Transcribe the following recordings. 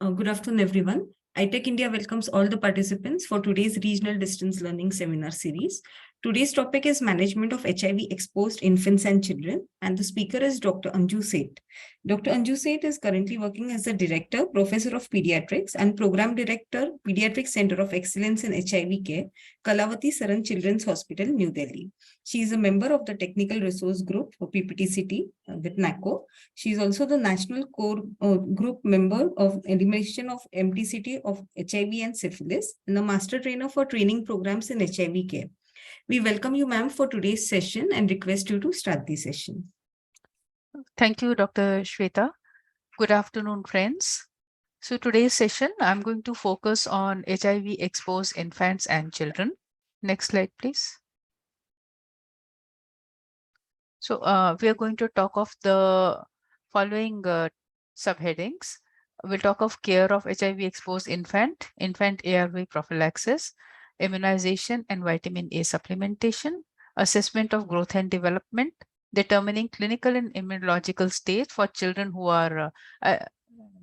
Good afternoon, everyone. iTech India welcomes all the participants for today's Regional Distance Learning Seminar Series. Today's topic is Management of HIV-Exposed Infants and Children, and the speaker is Dr. Anju Seth. Dr. Anju Seth is currently working as the Director, Professor of Pediatrics and Program Director, Pediatric Center of Excellence in HIV Care, Kalavati Saran Children's Hospital, New Delhi. She is a member of the Technical Resource Group for PPTCT with NACO. She is also the National Core Group member of Elimination of MTCT of HIV and Syphilis and the Master Trainer for Training Programs in HIV Care. We welcome you, ma'am, for today's session and request you to start the session. Thank you, Dr. Shweta. Good afternoon, friends. So today's session, I'm going to focus on HIV-exposed infants and children. Next slide, please. So we are going to talk of the following subheadings. We'll talk of care of HIV-exposed infant ARV prophylaxis, immunization and vitamin A supplementation, assessment of growth and development, determining clinical and immunological stage for children who are,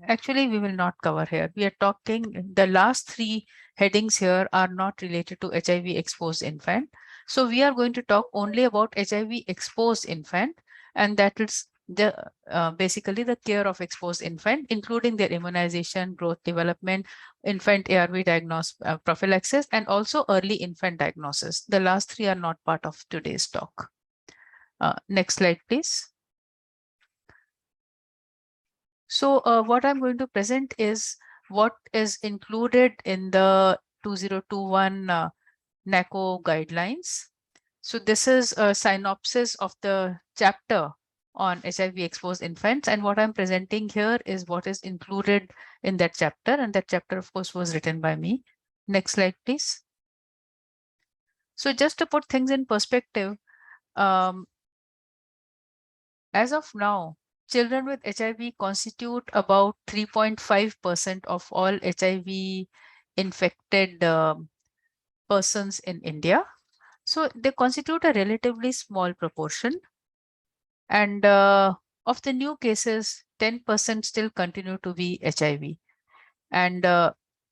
actually we will not cover here. We are talking, the last three headings here are not related to HIV-exposed infant. So we are going to talk only about HIV-exposed infant, and that is the basically the care of exposed infant, including their immunization, growth development, infant ARV prophylaxis, and also early infant diagnosis. The last three are not part of today's talk. Next slide, please. So what I'm going to present is what is included in the 2021 NACO guidelines. So this is a synopsis of the chapter on HIV-exposed infants, and what I'm presenting here is what is included in that chapter, and that chapter, of course, was written by me. Next slide, please. So just to put things in perspective, as of now, children with HIV constitute about 3.5% of all HIV infected persons in India. So they constitute a relatively small proportion. And of the new cases, 10% still continue to be HIV. And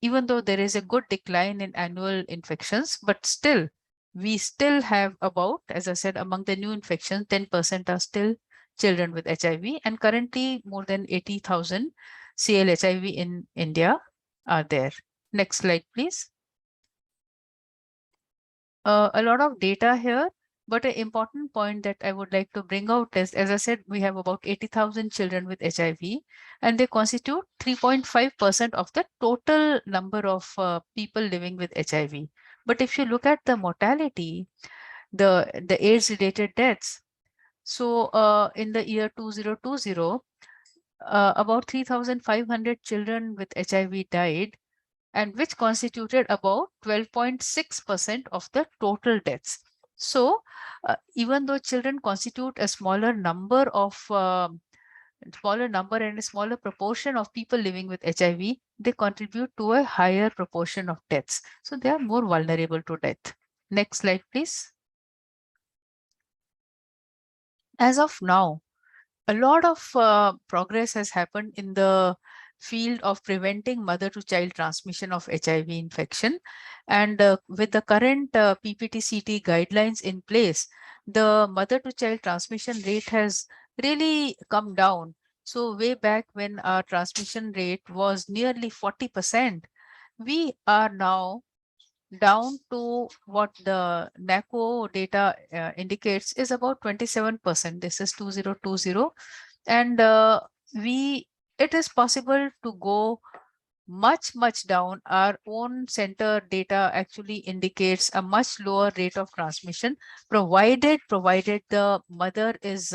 even though there is a good decline in annual infections, but still, we still have about, as I said, among the new infections, 10% are still children with HIV. And currently, more than 80,000 CL-HIV in India are there. Next slide, please. A lot of data here, but an important point that I would like to bring out is, as I said, we have about 80,000 children with HIV, and they constitute 3.5% of the total number of people living with HIV. But if you look at the mortality, the AIDS-related deaths, so in the year 2020, about 3,500 children with HIV died, and which constituted about 12.6% of the total deaths. So even though children constitute a smaller number and a smaller proportion of people living with HIV, they contribute to a higher proportion of deaths. So they are more vulnerable to death. Next slide, please. As of now, a lot of progress has happened in the field of preventing mother-to-child transmission of HIV infection. And with the current PPTCT guidelines in place, the mother-to-child transmission rate has really come down. So way back when our transmission rate was nearly 40%, we are now down to what the NACO data indicates is about 27%. This is 2020. And it is possible to go much down. Our own center data actually indicates a much lower rate of transmission, provided the mother is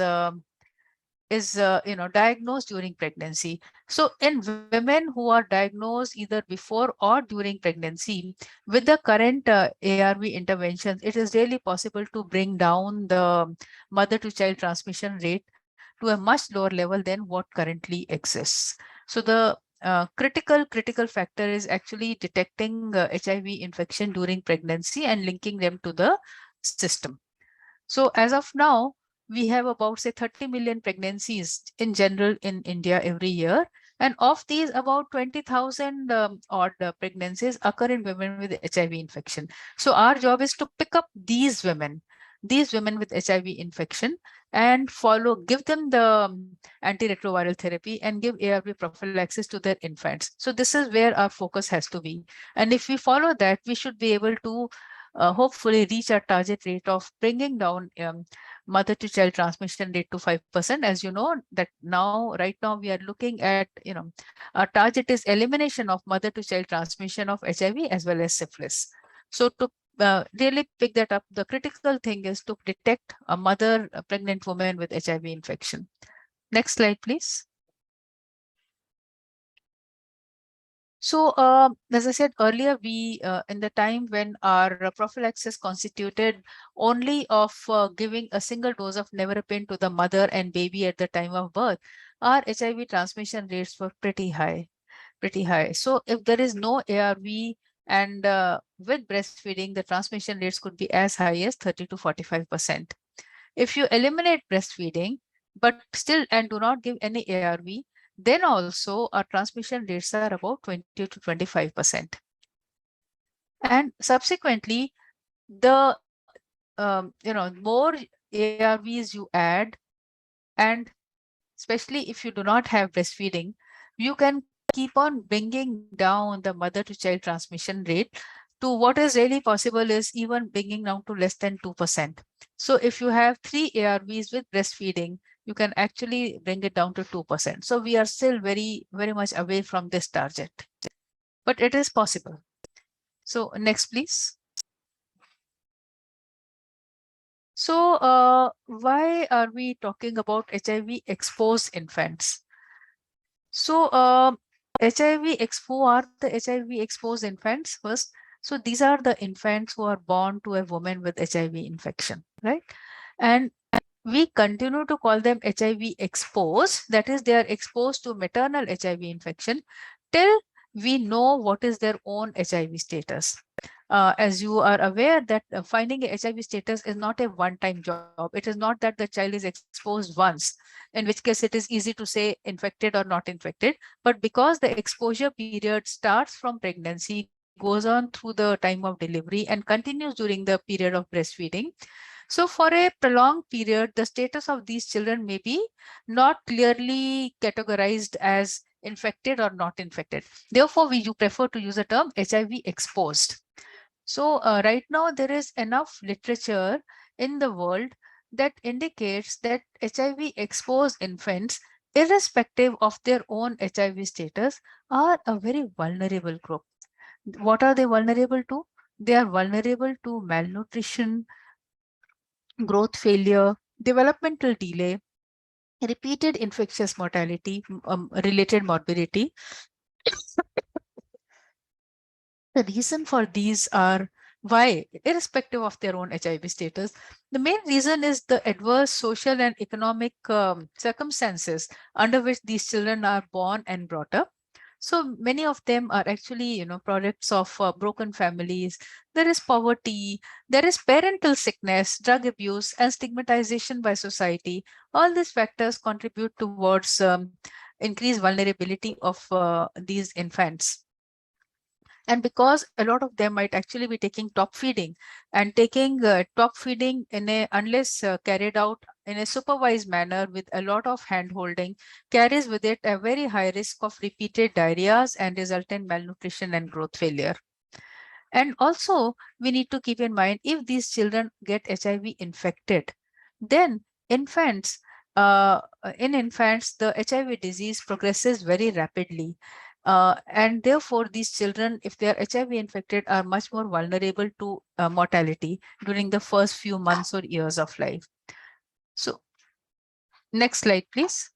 diagnosed during pregnancy. So in women who are diagnosed either before or during pregnancy, with the current ARV interventions, it is really possible to bring down the mother-to-child transmission rate to a much lower level than what currently exists. So the critical factor is actually detecting HIV infection during pregnancy and linking them to the system. So as of now, we have about, say, 30 million pregnancies in general in India every year. And of these, about 20,000 odd pregnancies occur in women with HIV infection. So our job is to pick up these women with HIV infection, and give them the antiretroviral therapy and give ARV prophylaxis to their infants. So this is where our focus has to be. And if we follow that, we should be able to hopefully reach our target rate of bringing down mother to child transmission rate to 5%. As you know, that right now we are looking at, our target is elimination of mother to child transmission of HIV as well as syphilis. So to really pick that up, the critical thing is to detect a pregnant woman with HIV infection. Next slide, please. So, as I said earlier, we in the time when our prophylaxis constituted only of giving a single dose of nevirapine to the mother and baby at the time of birth, our HIV transmission rates were pretty high. So if there is no ARV and with breastfeeding, the transmission rates could be as high as 30 to 45%. If you eliminate breastfeeding, but still and do not give any ARV, then also our transmission rates are about 20 to 25%. And subsequently, the more ARVs you add, and especially if you do not have breastfeeding, you can keep on bringing down the mother to child transmission rate to what is really possible is even bringing down to less than 2%. So if you have 3 ARVs with breastfeeding, you can actually bring it down to 2%. So we are still very, very much away from this target, but it is possible. So next, please. So why are we talking about HIV exposed infants? So who are the HIV exposed infants first? So these are the infants who are born to a woman with HIV infection, right? And we continue to call them HIV exposed. That is, they are exposed to maternal HIV infection till we know what is their own HIV status. As you are aware that finding a HIV status is not a one-time job. It is not that the child is exposed once, in which case it is easy to say infected or not infected. But because the exposure period starts from pregnancy, goes on through the time of delivery, and continues during the period of breastfeeding. So for a prolonged period, the status of these children may be not clearly categorized as infected or not infected. Therefore, we do prefer to use the term HIV exposed. So right now there is enough literature in the world that indicates that HIV exposed infants, irrespective of their own HIV status, are a very vulnerable group. What are they vulnerable to? They are vulnerable to malnutrition, growth failure, developmental delay, repeated infectious mortality, related morbidity. The reason for these are why, irrespective of their own HIV status, the main reason is the adverse social and economic circumstances under which these children are born and brought up. So many of them are actually, products of broken families. There is poverty, there is parental sickness, drug abuse, and stigmatization by society. All these factors contribute towards increased vulnerability of these infants. And because a lot of them might actually be taking top feeding, and taking top feeding unless carried out in a supervised manner with a lot of hand holding, carries with it a very high risk of repeated diarrheas and resultant malnutrition and growth failure. And also, we need to keep in mind, if these children get HIV infected, then infants, in infants, the HIV disease progresses very rapidly. And therefore, these children, if they are HIV infected, are much more vulnerable to mortality during the first few months or years of life. So, next slide, please.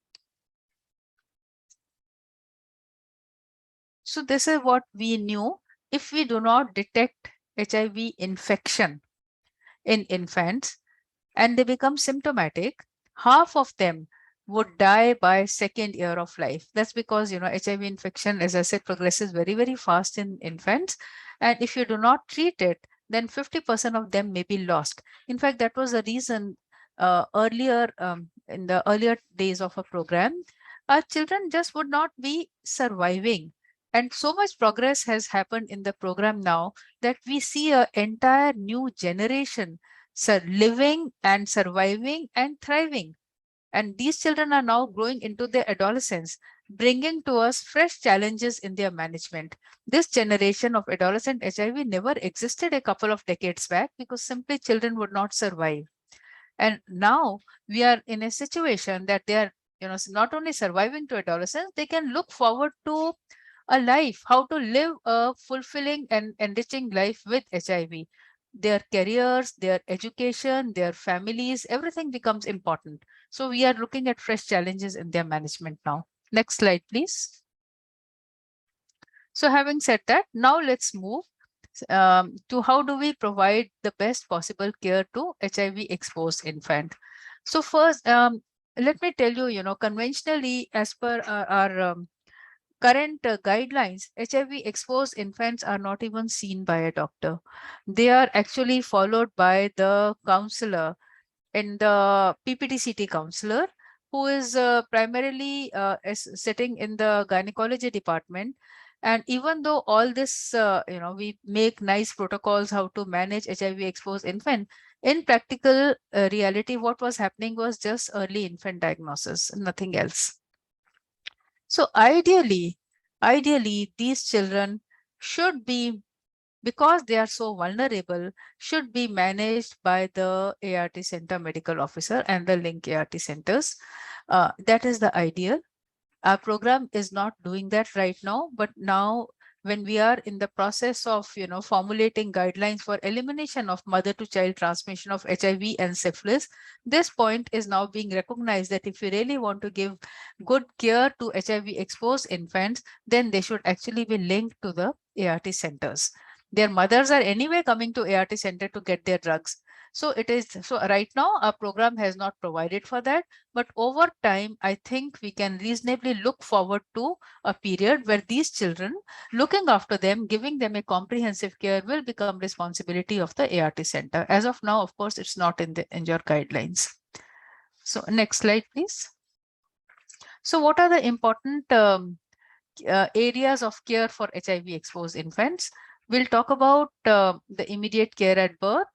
So, this is what we knew. If we do not detect HIV infection in infants and they become symptomatic, half of them would die by second year of life. That's because, HIV infection, as I said, progresses very, very fast in infants. And if you do not treat it, then 50% of them may be lost. In fact, that was the reason earlier, in the earlier days of a program, our children just would not be surviving. And so much progress has happened in the program now that we see an entire new generation living and surviving and thriving. And these children are now growing into their adolescence, bringing to us fresh challenges in their management. This generation of adolescent HIV never existed a couple of decades back because simply children would not survive. And now we are in a situation that they are, not only surviving to adolescence, they can look forward to a life, how to live a fulfilling and enriching life with HIV. Their careers, their education, their families, everything becomes important. So we are looking at fresh challenges in their management now. Next slide, please. So having said that, now let's move to how do we provide the best possible care to HIV exposed infant. So first, let me tell you, conventionally, as per our current guidelines, HIV exposed infants are not even seen by a doctor. They are actually followed by the counselor and the PPTCT counselor, who is primarily sitting in the gynecology department. And even though all this, we make nice protocols how to manage HIV exposed infant, in practical reality, what was happening was just early infant diagnosis, nothing else. So ideally, these children should be, because they are so vulnerable, should be managed by the ART center medical officer and the link ART centers. That is the ideal. Our program is not doing that right now, but now when we are in the process of formulating guidelines for elimination of mother to child transmission of HIV and syphilis, this point is now being recognized that if we really want to give good care to HIV exposed infants, then they should actually be linked to the ART centers. Their mothers are anyway coming to ART center to get their drugs. So right now our program has not provided for that, but over time, I think we can reasonably look forward to a period where these children, looking after them, giving them a comprehensive care will become responsibility of the ART center. As of now, of course, it's not in your guidelines. So next slide, please. So what are the important areas of care for HIV exposed infants? We'll talk about the immediate care at birth.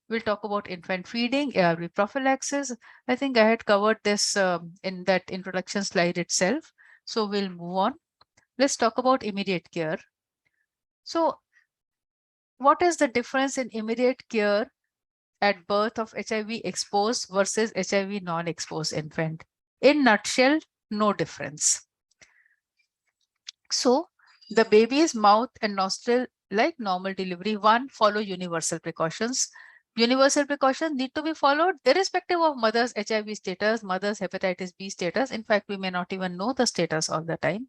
We'll talk about infant feeding, ARV prophylaxis. I think I had covered this in that introduction slide itself. So we'll move on. Let's talk about immediate care. So what is the difference in immediate care at birth of HIV exposed versus HIV non-exposed infant? In nutshell, no difference. So the baby's mouth and nostril, like normal delivery, follow universal precautions. Universal precautions need to be followed irrespective of mother's HIV status, mother's hepatitis B status. In fact, we may not even know the status all the time.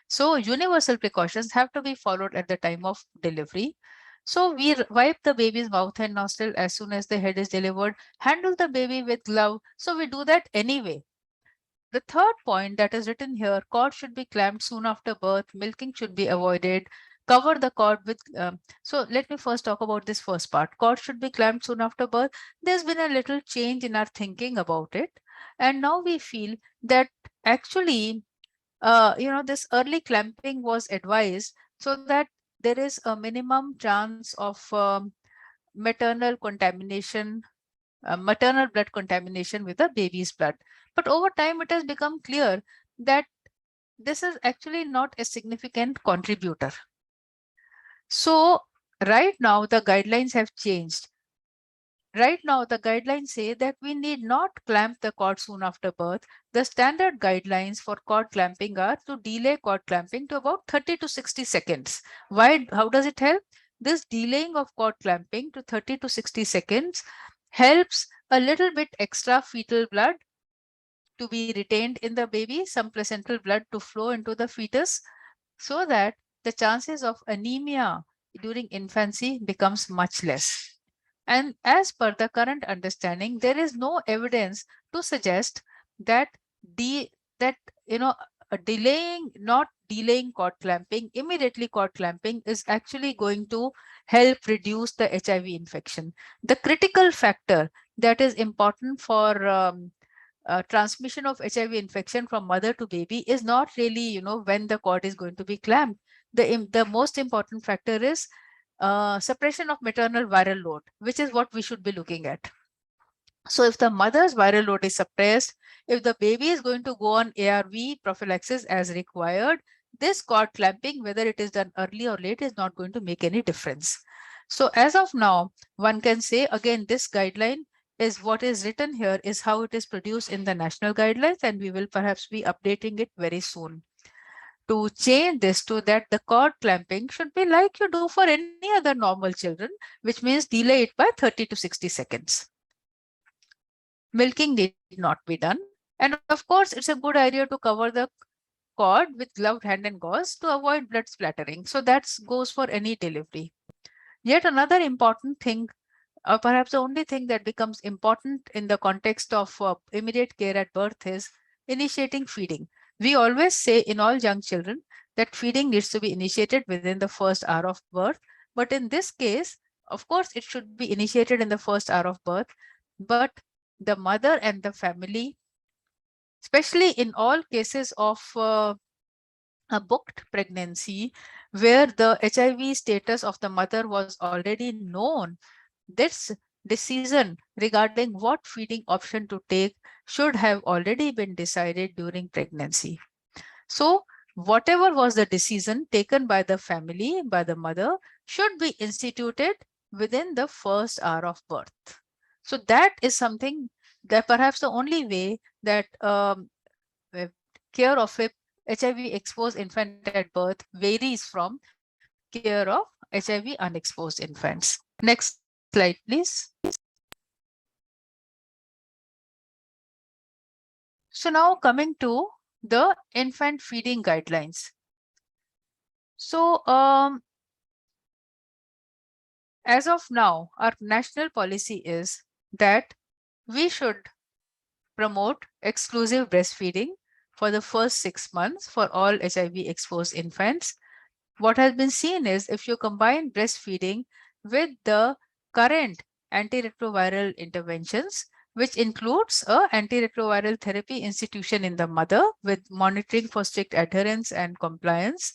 So universal precautions have to be followed at the time of delivery. So we wipe the baby's mouth and nostril as soon as the head is delivered, handle the baby with glove. So we do that anyway. The third point that is written here, cord should be clamped soon after birth, milking should be avoided, cover the cord with, so let me first talk about this first part. Cord should be clamped soon after birth. There's been a little change in our thinking about it. And now we feel that actually, this early clamping was advised so that there is a minimum chance of maternal contamination, maternal blood contamination with the baby's blood. But over time, it has become clear that this is actually not a significant contributor. So right now, the guidelines have changed. Right now, the guidelines say that we need not clamp the cord soon after birth. The standard guidelines for cord clamping are to delay cord clamping to about 30 to 60 seconds. Why? How does it help? This delaying of cord clamping to 30 to 60 seconds helps a little bit extra fetal blood to be retained in the baby, some placental blood to flow into the fetus, so that the chances of anemia during infancy becomes much less. And as per the current understanding, there is no evidence to suggest that not delaying cord clamping, immediately cord clamping is actually going to help reduce the HIV infection. The critical factor that is important for transmission of HIV infection from mother to baby is not really, when the cord is going to be clamped. The most important factor is suppression of maternal viral load, which is what we should be looking at. So if the mother's viral load is suppressed, if the baby is going to go on ARV prophylaxis as required, this cord clamping, whether it is done early or late, is not going to make any difference. So as of now, one can say, again, this guideline is what is written here is how it is produced in the national guidelines, and we will perhaps be updating it very soon. To change this to that, the cord clamping should be like you do for any other normal children, which means delay it by 30 to 60 seconds. Milking need not be done. And of course, it's a good idea to cover the cord with gloved hand and gauze to avoid blood splattering. So that goes for any delivery. Yet another important thing, or perhaps the only thing that becomes important in the context of immediate care at birth is initiating feeding. We always say in all young children that feeding needs to be initiated within the first hour of birth. But in this case, of course, it should be initiated in the first hour of birth. But the mother and the family, especially in all cases of a booked pregnancy where the HIV status of the mother was already known, this decision regarding what feeding option to take should have already been decided during pregnancy. So whatever was the decision taken by the family, by the mother, should be instituted within the first hour of birth. So that is something that perhaps the only way that care of a HIV exposed infant at birth varies from care of HIV unexposed infants. Next slide, please. So now coming to the infant feeding guidelines. So as of now, our national policy is that we should promote exclusive breastfeeding for the first 6 months for all HIV exposed infants. What has been seen is if you combine breastfeeding with the current antiretroviral interventions, which includes a antiretroviral therapy institution in the mother with monitoring for strict adherence and compliance,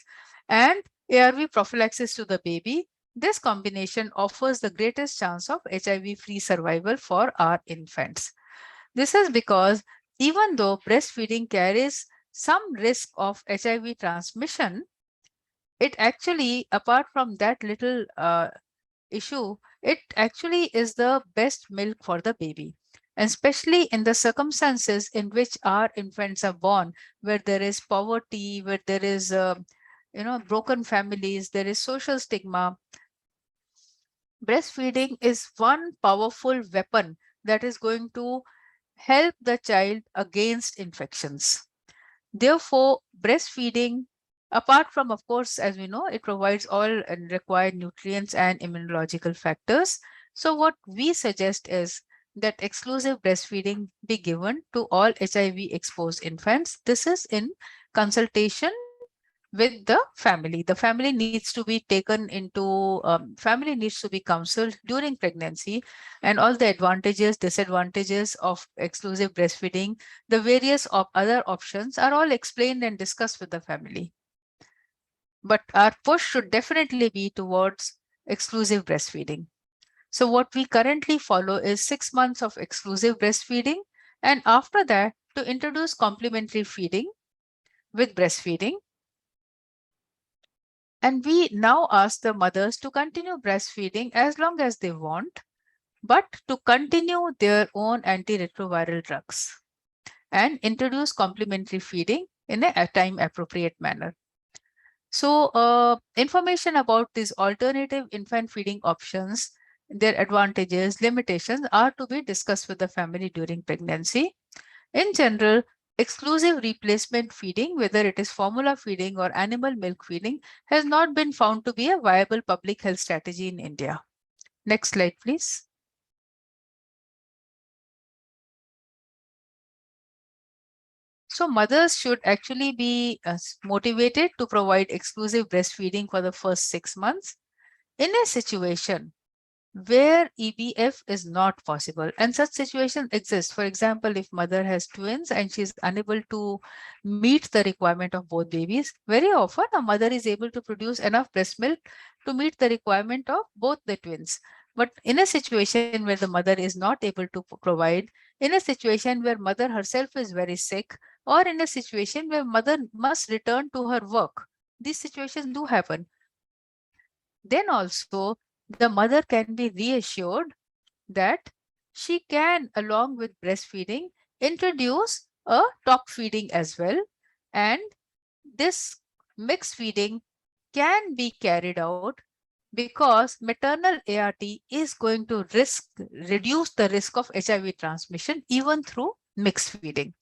and ARV prophylaxis to the baby, this combination offers the greatest chance of HIV-free survival for our infants. This is because even though breastfeeding carries some risk of HIV transmission, it actually, apart from that little issue, it actually is the best milk for the baby. And especially in the circumstances in which our infants are born, where there is poverty, where there is, broken families, there is social stigma. Breastfeeding is one powerful weapon that is going to help the child against infections. Therefore, breastfeeding, apart from, of course, as we know, it provides all required nutrients and immunological factors. So what we suggest is that exclusive breastfeeding be given to all HIV exposed infants. This is in consultation with the family. The family needs to be taken into, family needs to be counseled during pregnancy, and all the advantages, disadvantages of exclusive breastfeeding, the various other options are all explained and discussed with the family. But our push should definitely be towards exclusive breastfeeding. So what we currently follow is 6 months of exclusive breastfeeding, and after that to introduce complementary feeding with breastfeeding. And we now ask the mothers to continue breastfeeding as long as they want, but to continue their own antiretroviral drugs and introduce complementary feeding in a time-appropriate manner. So information about these alternative infant feeding options, their advantages, limitations are to be discussed with the family during pregnancy. In general, exclusive replacement feeding, whether it is formula feeding or animal milk feeding, has not been found to be a viable public health strategy in India. Next slide, please. So mothers should actually be motivated to provide exclusive breastfeeding for the first 6 months. In a situation where EBF is not possible. And such situations exist. For example, if mother has twins and she is unable to meet the requirement of both babies, very often a mother is able to produce enough breast milk to meet the requirement of both the twins. But in a situation where the mother is not able to provide, in a situation where mother herself is very sick, or in a situation where mother must return to her work, these situations do happen. Then also the mother can be reassured that she can, along with breastfeeding, introduce a top feeding as well. And this mixed feeding can be carried out because maternal ART is going to reduce the risk of HIV transmission even through mixed feeding.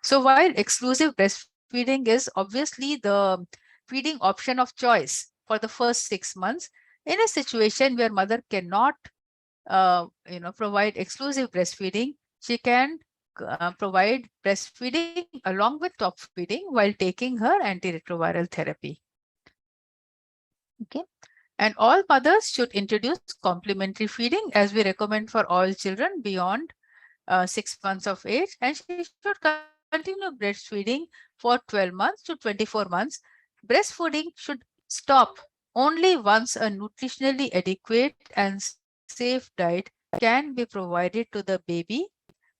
So while exclusive breastfeeding is obviously the feeding option of choice for the first 6 months, in a situation where mother cannot provide exclusive breastfeeding, she can provide breastfeeding along with top feeding while taking her antiretroviral therapy. Okay. And all mothers should introduce complementary feeding as we recommend for all children beyond 6 months of age. And she should continue breastfeeding for 12 months to 24 months. Breastfeeding should stop only once a nutritionally adequate and safe diet can be provided to the baby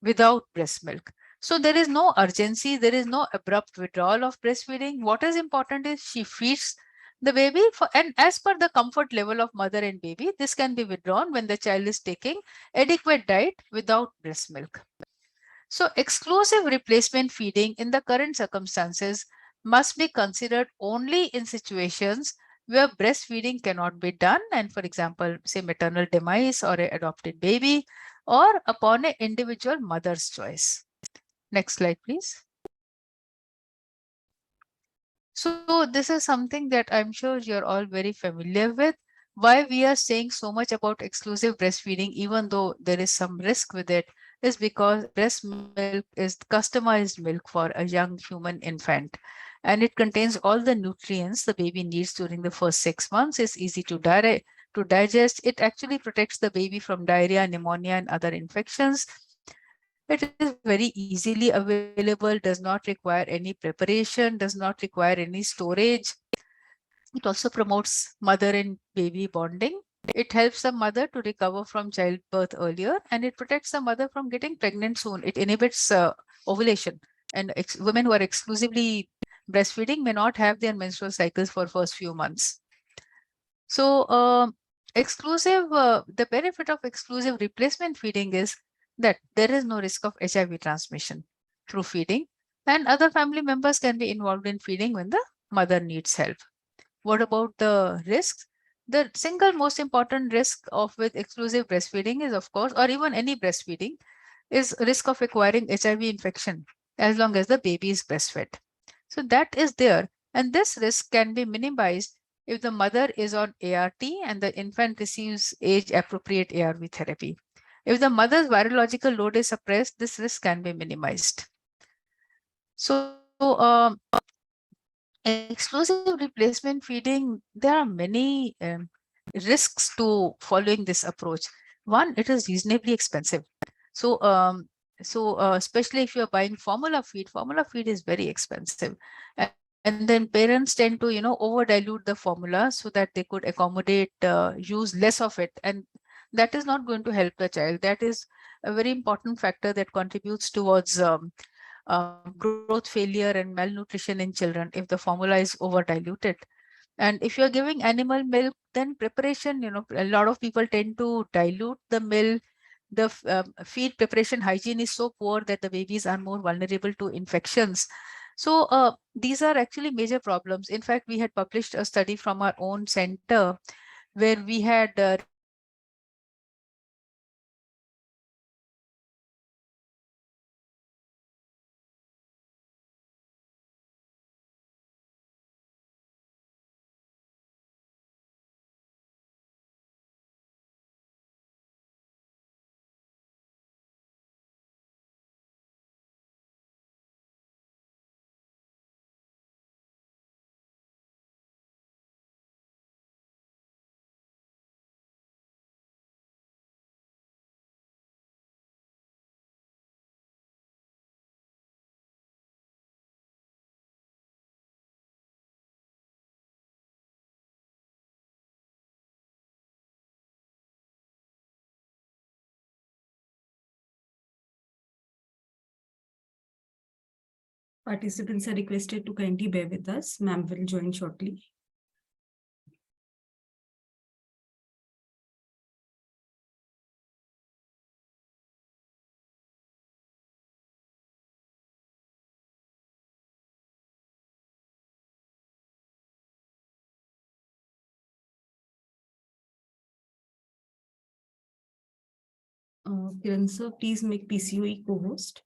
without breast milk. So there is no urgency, there is no abrupt withdrawal of breastfeeding. What is important is she feeds the baby and as per the comfort level of mother and baby, this can be withdrawn when the child is taking adequate diet without breast milk. So exclusive replacement feeding in the current circumstances must be considered only in situations where breastfeeding cannot be done, and for example, say maternal demise or an adopted baby, or upon an individual mother's choice. Next slide, please. So this is something that I'm sure you're all very familiar with. Why we are saying so much about exclusive breastfeeding, even though there is some risk with it, is because breast milk is customized milk for a young human infant. And it contains all the nutrients the baby needs during the first 6 months. It's easy to digest. It actually protects the baby from diarrhea, pneumonia, and other infections. It is very easily available, does not require any preparation, does not require any storage. It also promotes mother and baby bonding. It helps the mother to recover from childbirth earlier, and it protects the mother from getting pregnant soon. It inhibits ovulation, and women who are exclusively breastfeeding may not have their menstrual cycles for first few months. So the benefit of exclusive replacement feeding is that there is no risk of HIV transmission through feeding, and other family members can be involved in feeding when the mother needs help. What about the risks? The single most important risk of with exclusive breastfeeding is, of course, or even any breastfeeding, is risk of acquiring HIV infection as long as the baby is breastfed. So that is there, and this risk can be minimized if the mother is on ART and the infant receives age-appropriate ARV therapy. If the mother's virological load is suppressed, this risk can be minimized. So exclusive replacement feeding, there are many risks to following this approach. One, it is reasonably expensive. So especially if you're buying formula feed is very expensive. And then parents tend to, over dilute the formula so that they could accommodate, use less of it. And that is not going to help the child. That is a very important factor that contributes towards growth failure and malnutrition in children if the formula is over diluted. And if you're giving animal milk, then preparation, a lot of people tend to dilute the milk. The feed preparation hygiene is so poor that the babies are more vulnerable to infections. So these are actually major problems. In fact, we had published a study from our own center where we had reported that exclusive replacement feeding Participants are requested to kindly bear with us. Ma'am will join shortly. Kiran sir, please make pCoE co-host.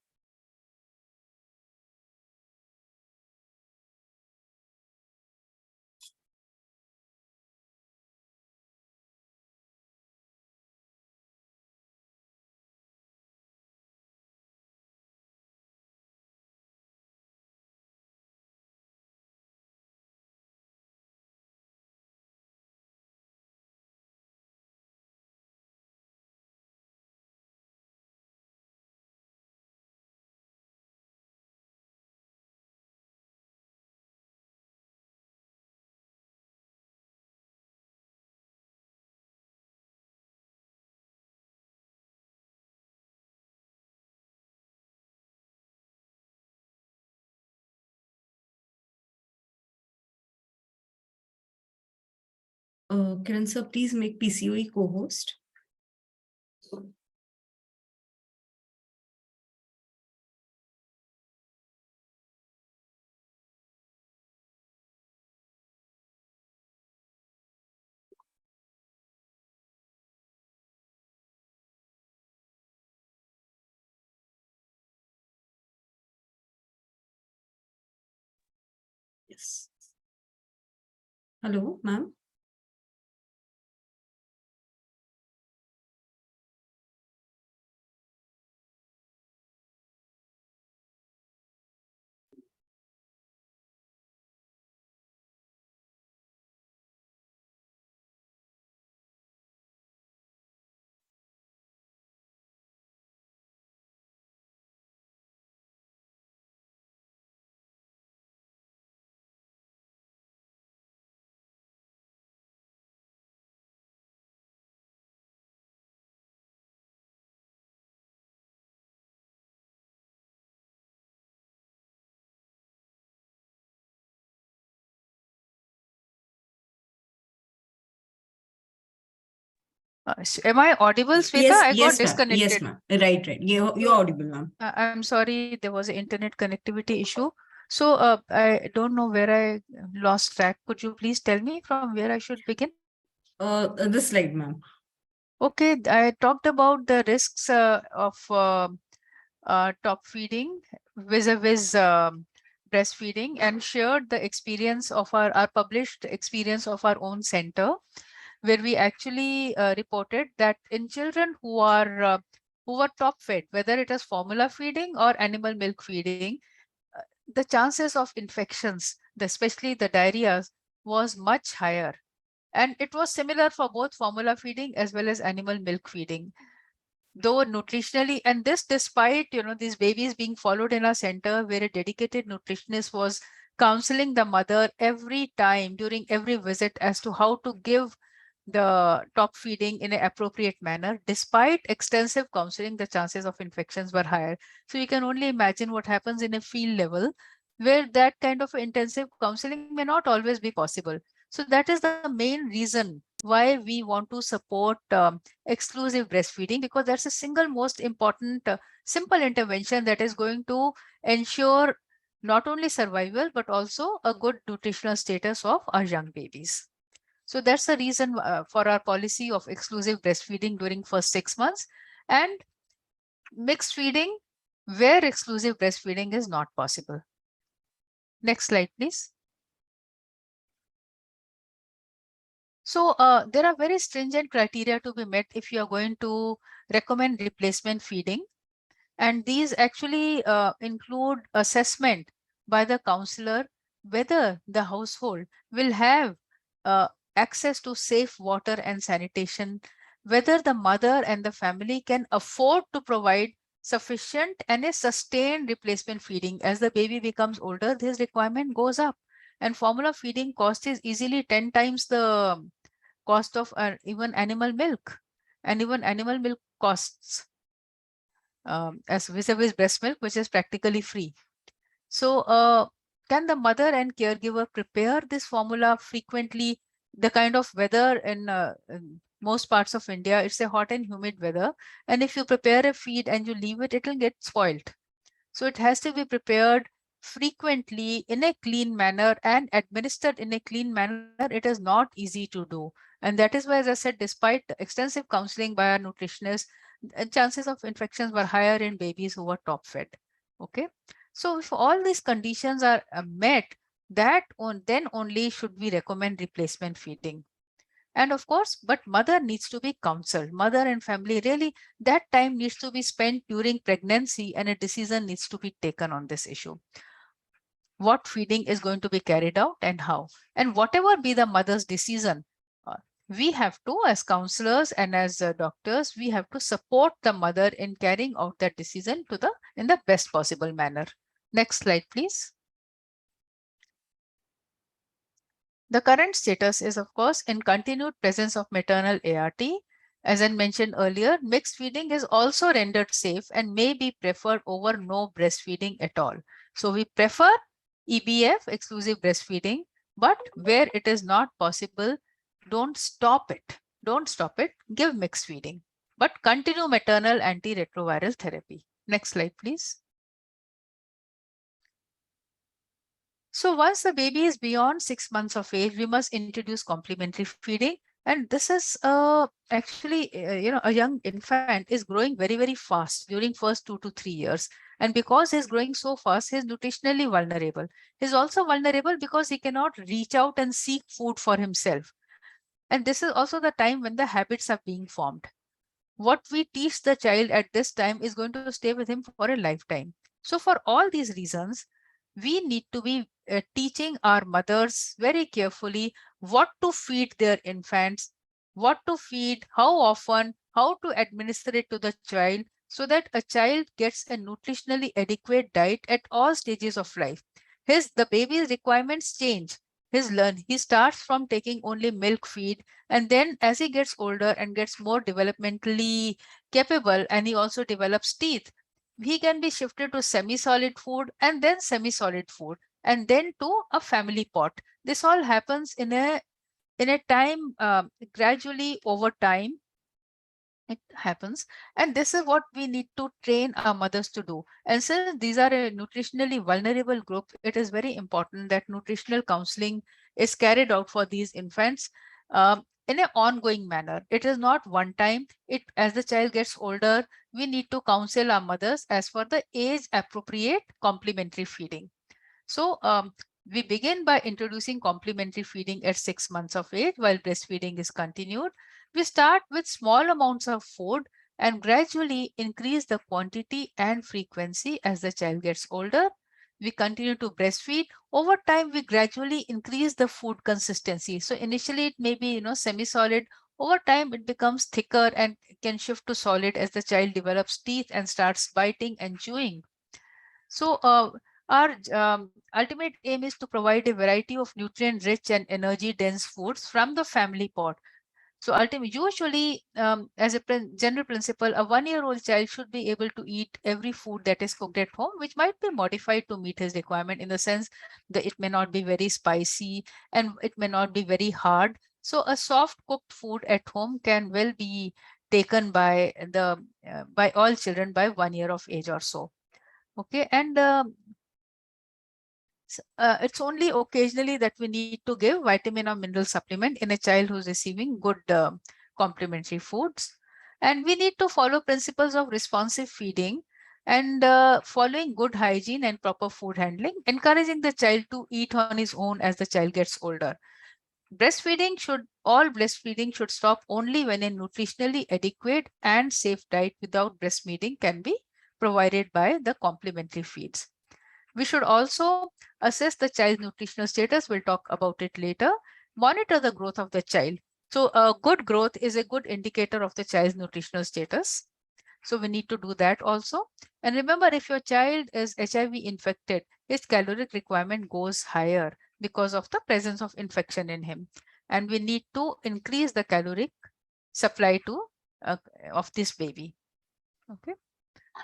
Kiran sir, please make pCoE co-host. Yes. Hello, ma'am. Am I audible, Sweta? Yes, I got yes, ma'am. disconnected. Yes, ma'am. Right, right. You're audible, ma'am. I'm sorry, there was an internet connectivity issue. So I don't know where I lost track. Could you please tell me from where I should begin? This slide, ma'am. Okay, I talked about the risks of top feeding vis-a-vis breastfeeding and shared the experience of our published experience of our own center, where we actually reported that in children who were top fed, whether it is formula feeding or animal milk feeding, the chances of infections, especially the diarrhea, was much higher. And it was similar for both formula feeding as well as animal milk feeding. Though nutritionally, and this despite, these babies being followed in our center where a dedicated nutritionist was counseling the mother every time during every visit as to how to give the top feeding in an appropriate manner. Despite extensive counseling, the chances of infections were higher. So you can only imagine what happens in a field level where that kind of intensive counseling may not always be possible. So that is the main reason why we want to support exclusive breastfeeding, because that's the single most important simple intervention that is going to ensure not only survival but also a good nutritional status of our young babies. So that's the reason for our policy of exclusive breastfeeding during first 6 months, and mixed feeding where exclusive breastfeeding is not possible. Next slide, please. So there are very stringent criteria to be met if you are going to recommend replacement feeding. And these actually include assessment by the counselor whether the household will have uh, access to safe water and sanitation, whether the mother and the family can afford to provide sufficient and a sustained replacement feeding. As the baby becomes older, this requirement goes up. And formula feeding cost is easily 10 times the cost of even animal milk. And even animal milk costs as vis-a-vis breast milk, which is practically free. So can the mother and caregiver prepare this formula frequently? The kind of weather in most parts of India, it's a hot and humid weather. And if you prepare a feed and you leave it, it will get spoiled. So it has to be prepared frequently in a clean manner and administered in a clean manner. It is not easy to do. And that is why, as I said, despite extensive counseling by our nutritionists, chances of infections were higher in babies who were top fed. Okay. So if all these conditions are met, then only should we recommend replacement feeding. And of course, but mother needs to be counseled. Mother and family really, that time needs to be spent during pregnancy and a decision needs to be taken on this issue. What feeding is going to be carried out and how. And whatever be the mother's decision, uh, we have to, as counselors and as doctors, we have to support the mother in carrying out that decision in the best possible manner. Next slide, please. The current status is, of course, in continued presence of maternal ART. As I mentioned earlier, mixed feeding is also rendered safe and may be preferred over no breastfeeding at all. So we prefer EBF, exclusive breastfeeding, but where it is not possible, don't stop it. Don't stop it. Give mixed feeding, but continue maternal antiretroviral therapy. Next slide, please. So once the baby is beyond 6 months of age, we must introduce complementary feeding. And this is actually, a young infant is growing very, very fast during first 2 to 3 years. And because he's growing so fast, he's nutritionally vulnerable. He's also vulnerable because he cannot reach out and seek food for himself. And this is also the time when the habits are being formed. What we teach the child at this time is going to stay with him for a lifetime. So for all these reasons, we need to be teaching our mothers very carefully what to feed their infants, what to feed, how often, how to administer it to the child so that a child gets a nutritionally adequate diet at all stages of life. The baby's requirements change. He starts from taking only milk feed, and then as he gets older and gets more developmentally capable and he also develops teeth, he can be shifted to semi-solid food and then semi-solid food and then to a family pot. This all happens in a time, gradually over time it happens. And this is what we need to train our mothers to do. And since these are a nutritionally vulnerable group, it is very important that nutritional counseling is carried out for these infants in an ongoing manner. It is not one time. As the child gets older, we need to counsel our mothers as for the age appropriate complementary feeding. So we begin by introducing complementary feeding at 6 months of age while breastfeeding is continued. We start with small amounts of food and gradually increase the quantity and frequency as the child gets older. We continue to breastfeed. Over time, we gradually increase the food consistency. So initially it may be, semi-solid. Over time, it becomes thicker and can shift to solid as the child develops teeth and starts biting and chewing. So our ultimate aim is to provide a variety of nutrient-rich and energy-dense foods from the family pot. So usually, as a general principle, a 1-year-old child should be able to eat every food that is cooked at home, which might be modified to meet his requirement in the sense that it may not be very spicy and it may not be very hard. So a soft cooked food at home can well be taken by all children by 1 year of age or so. Okay, and it's only occasionally that we need to give vitamin or mineral supplement in a child who's receiving good complementary foods. And we need to follow principles of responsive feeding and following good hygiene and proper food handling, encouraging the child to eat on his own as the child gets older. All breastfeeding should stop only when a nutritionally adequate and safe diet without breastfeeding can be provided by the complementary feeds. We should also assess the child's nutritional status. We'll talk about it later. Monitor the growth of the child. So good growth is a good indicator of the child's nutritional status. So we need to do that also. And remember, if your child is HIV infected, his caloric requirement goes higher because of the presence of infection in him. And we need to increase the caloric supply of this baby. Okay.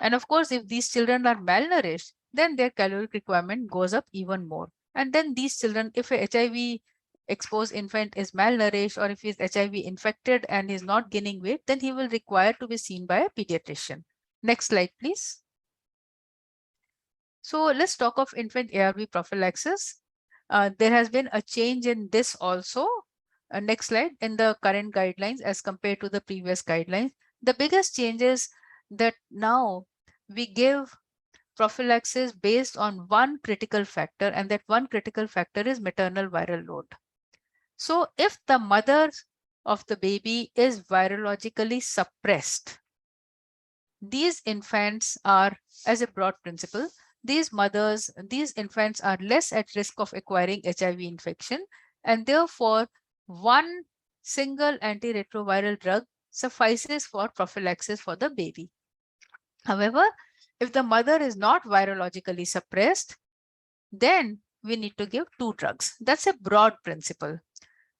And of course, if these children are malnourished, then their caloric requirement goes up even more. And then these children, if a HIV exposed infant is malnourished, or if he is HIV infected and is not gaining weight, then he will require to be seen by a pediatrician. Next slide, please. So let's talk of infant ARV prophylaxis. There has been a change in this also. Next slide. In the current guidelines as compared to the previous guidelines, the biggest change is that now we give prophylaxis based on one critical factor, and that one critical factor is maternal viral load. So if the mother of the baby is virologically suppressed, these infants are, as a broad principle, these infants are less at risk of acquiring HIV infection, and therefore one single antiretroviral drug suffices for prophylaxis for the baby. However, if the mother is not virologically suppressed, then we need to give 2 drugs. That's a broad principle.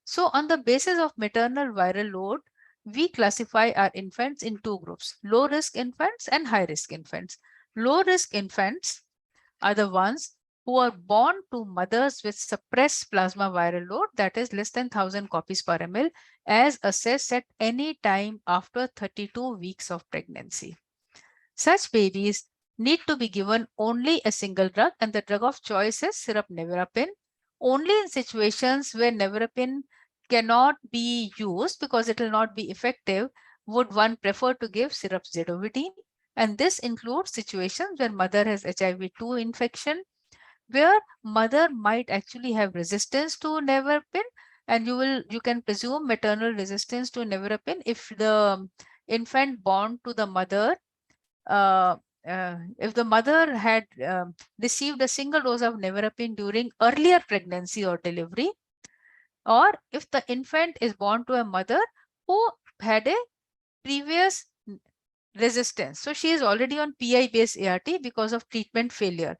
So on the basis of maternal viral load, we classify our infants in 2 groups, low risk infants and high risk infants. Low risk infants are the ones who are born to mothers with suppressed plasma viral load, that is less than 1000 copies per ml, as assessed at any time after 32 weeks of pregnancy. Such babies need to be given only a single drug, and the drug of choice is syrup nevirapine. Only in situations where nevirapine cannot be used because it will not be effective would one prefer to give syrup zidovudine. And this includes situations where mother has HIV-2 infection, where mother might actually have resistance to nevirapine, and you can presume maternal resistance to nevirapine if the infant born to the mother if the mother had received a single dose of nevirapine during earlier pregnancy or delivery, or if the infant is born to a mother who had a previous resistance. So she is already on PI based ART because of treatment failure.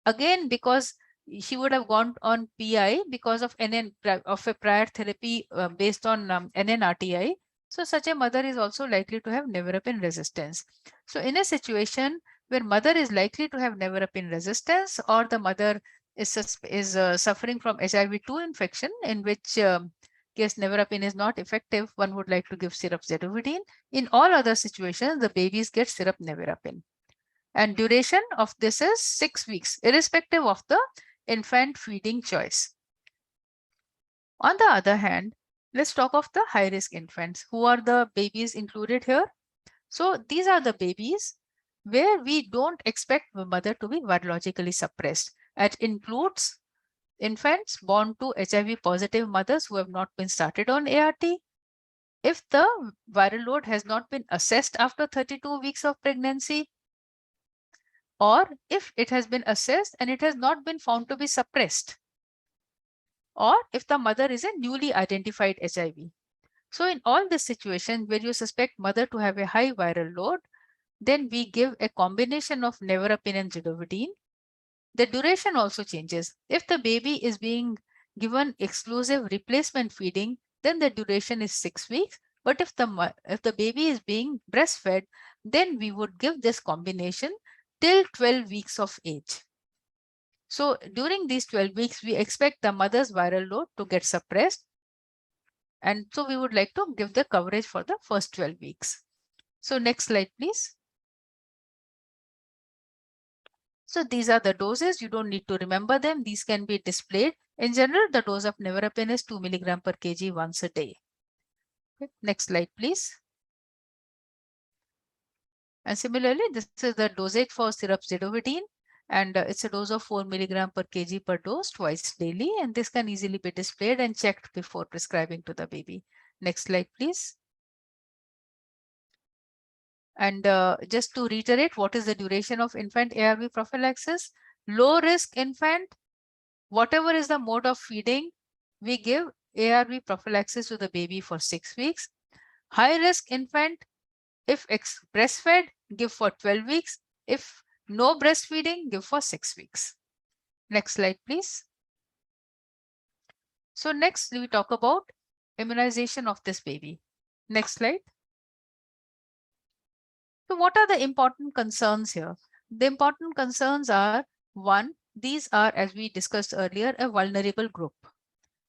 Again, because she would have gone on PI because of of a prior therapy based on NNRTI. So such a mother is also likely to have nevirapine resistance. So in a situation where mother is likely to have nevirapine resistance, or the mother is suffering from HIV-2 infection, in which case nevirapine is not effective, one would like to give syrup zidovudine. In all other situations, the babies get syrup nevirapine. And duration of this is 6 weeks, irrespective of the infant feeding choice. On the other hand, let's talk of the high-risk infants. Who are the babies included here? So these are the babies where we don't expect the mother to be virologically suppressed. It includes infants born to HIV positive mothers who have not been started on ART. If the viral load has not been assessed after 32 weeks of pregnancy, or if it has been assessed and it has not been found to be suppressed, or if the mother is a newly identified HIV. So in all this situation where you suspect mother to have a high viral load, then we give a combination of nevirapine and zidovudine. The duration also changes. If the baby is being given exclusive replacement feeding, then the duration is 6 weeks. But if the baby is being breastfed, then we would give this combination till 12 weeks of age. So during these 12 weeks, we expect the mother's viral load to get suppressed. And so we would like to give the coverage for the first 12 weeks. So next slide, please. So these are the doses. You don't need to remember them. These can be displayed. In general, the dose of nevirapine is 2 mg per kg once a day. Next slide, please. And similarly, this is the dosage for syrup zidovudine, and it's a dose of 4 mg per kg per dose twice daily. And this can easily be displayed and checked before prescribing to the baby. Next slide, please. And just to reiterate, what is the duration of infant ARV prophylaxis? Low risk infant, whatever is the mode of feeding, we give ARV prophylaxis to the baby for 6 weeks. High risk infant, if breastfed, give for 12 weeks. If no breastfeeding, give for 6 weeks. Next slide, please. So next we talk about immunization of this baby. Next slide. So what are the important concerns here? The important concerns are, one, these are, as we discussed earlier, a vulnerable group.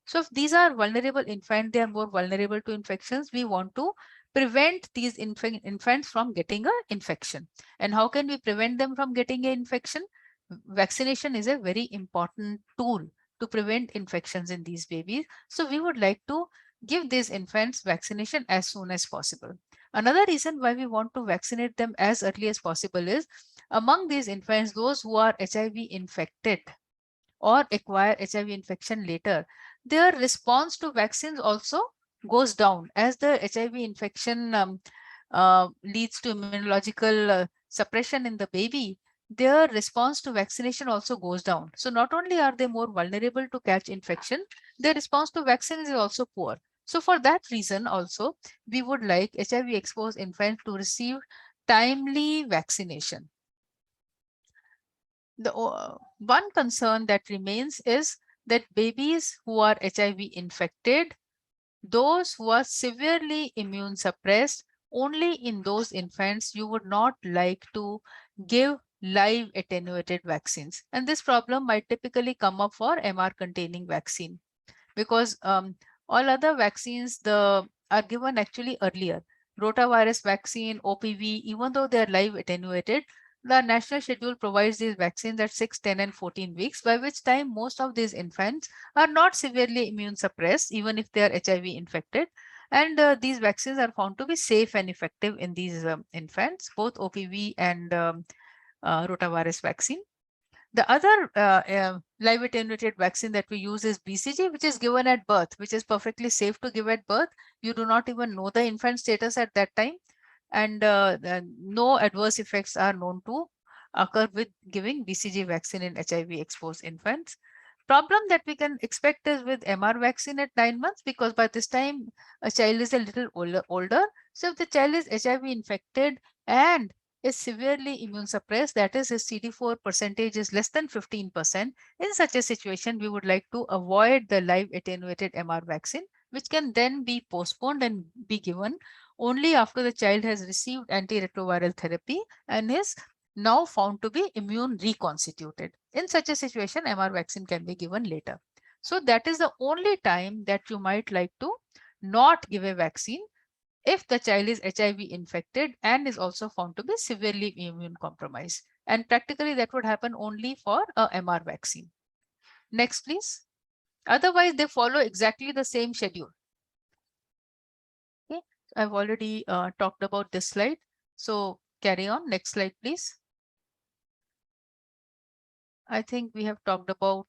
So if these are vulnerable infants, they are more vulnerable to infections. We want to prevent these infants from getting an infection. And how can we prevent them from getting an infection? Vaccination is a very important tool to prevent infections in these babies. So we would like to give these infants vaccination as soon as possible. Another reason why we want to vaccinate them as early as possible is, among these infants, those who are HIV infected or acquire HIV infection later, their response to vaccines also goes down as the HIV infection leads to immunological suppression in the baby. Their response to vaccination also goes down. So not only are they more vulnerable to catch infection, their response to vaccines is also poor. So for that reason also, we would like HIV exposed infants to receive timely vaccination. The one concern that remains is that babies who are HIV infected, those who are severely immune suppressed, only in those infants you would not like to give live attenuated vaccines. And this problem might typically come up for MR containing vaccine, because all other vaccines are given actually earlier. Rotavirus vaccine, OPV, even though they are live attenuated, the national schedule provides these vaccines at 6, 10, and 14 weeks, by which time most of these infants are not severely immune suppressed, even if they are HIV infected. And these vaccines are found to be safe and effective in these infants, both OPV and rotavirus vaccine. The other live attenuated vaccine that we use is BCG, which is given at birth, which is perfectly safe to give at birth. You do not even know the infant status at that time, and no adverse effects are known to occur with giving BCG vaccine in HIV exposed infants. Problem that we can expect is with MR vaccine at 9 months, because by this time a child is a little older. So if the child is HIV infected and is severely immune suppressed, that is his CD4 percentage is less than 15%. In such a situation, we would like to avoid the live attenuated MR vaccine, which can then be postponed and be given only after the child has received antiretroviral therapy and is now found to be immune reconstituted. In such a situation, MR vaccine can be given later. So that is the only time that you might like to not give a vaccine, if the child is HIV infected and is also found to be severely immune compromised. And practically that would happen only for a MR vaccine. Next, please. Otherwise, they follow exactly the same schedule. Okay, I've already talked about this slide. So carry on. Next slide, please. I think we have talked about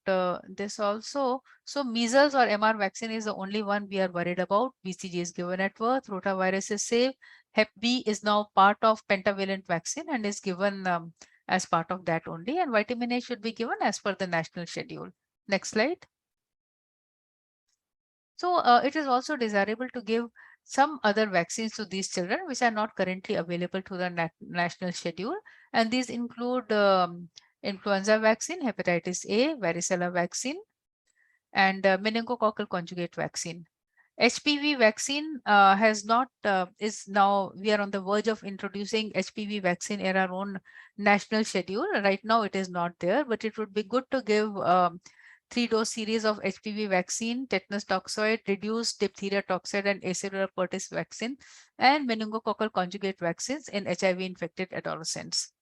this also. So measles or MR vaccine is the only one we are worried about. BCG is given at birth. Rotavirus is safe. Hep B is now part of pentavalent vaccine and is given as part of that only. And vitamin A should be given as per the national schedule. Next slide. So it is also desirable to give some other vaccines to these children which are not currently available to the national schedule. And these include influenza vaccine, hepatitis A, varicella vaccine, and meningococcal conjugate vaccine. HPV vaccine is now, we are on the verge of introducing HPV vaccine in our own national schedule. Right now it is not there, but it would be good to give 3-dose series of HPV vaccine, tetanus toxoid, reduced diphtheria toxoid, and acellular pertussis vaccine, and meningococcal conjugate vaccines in HIV infected adolescents.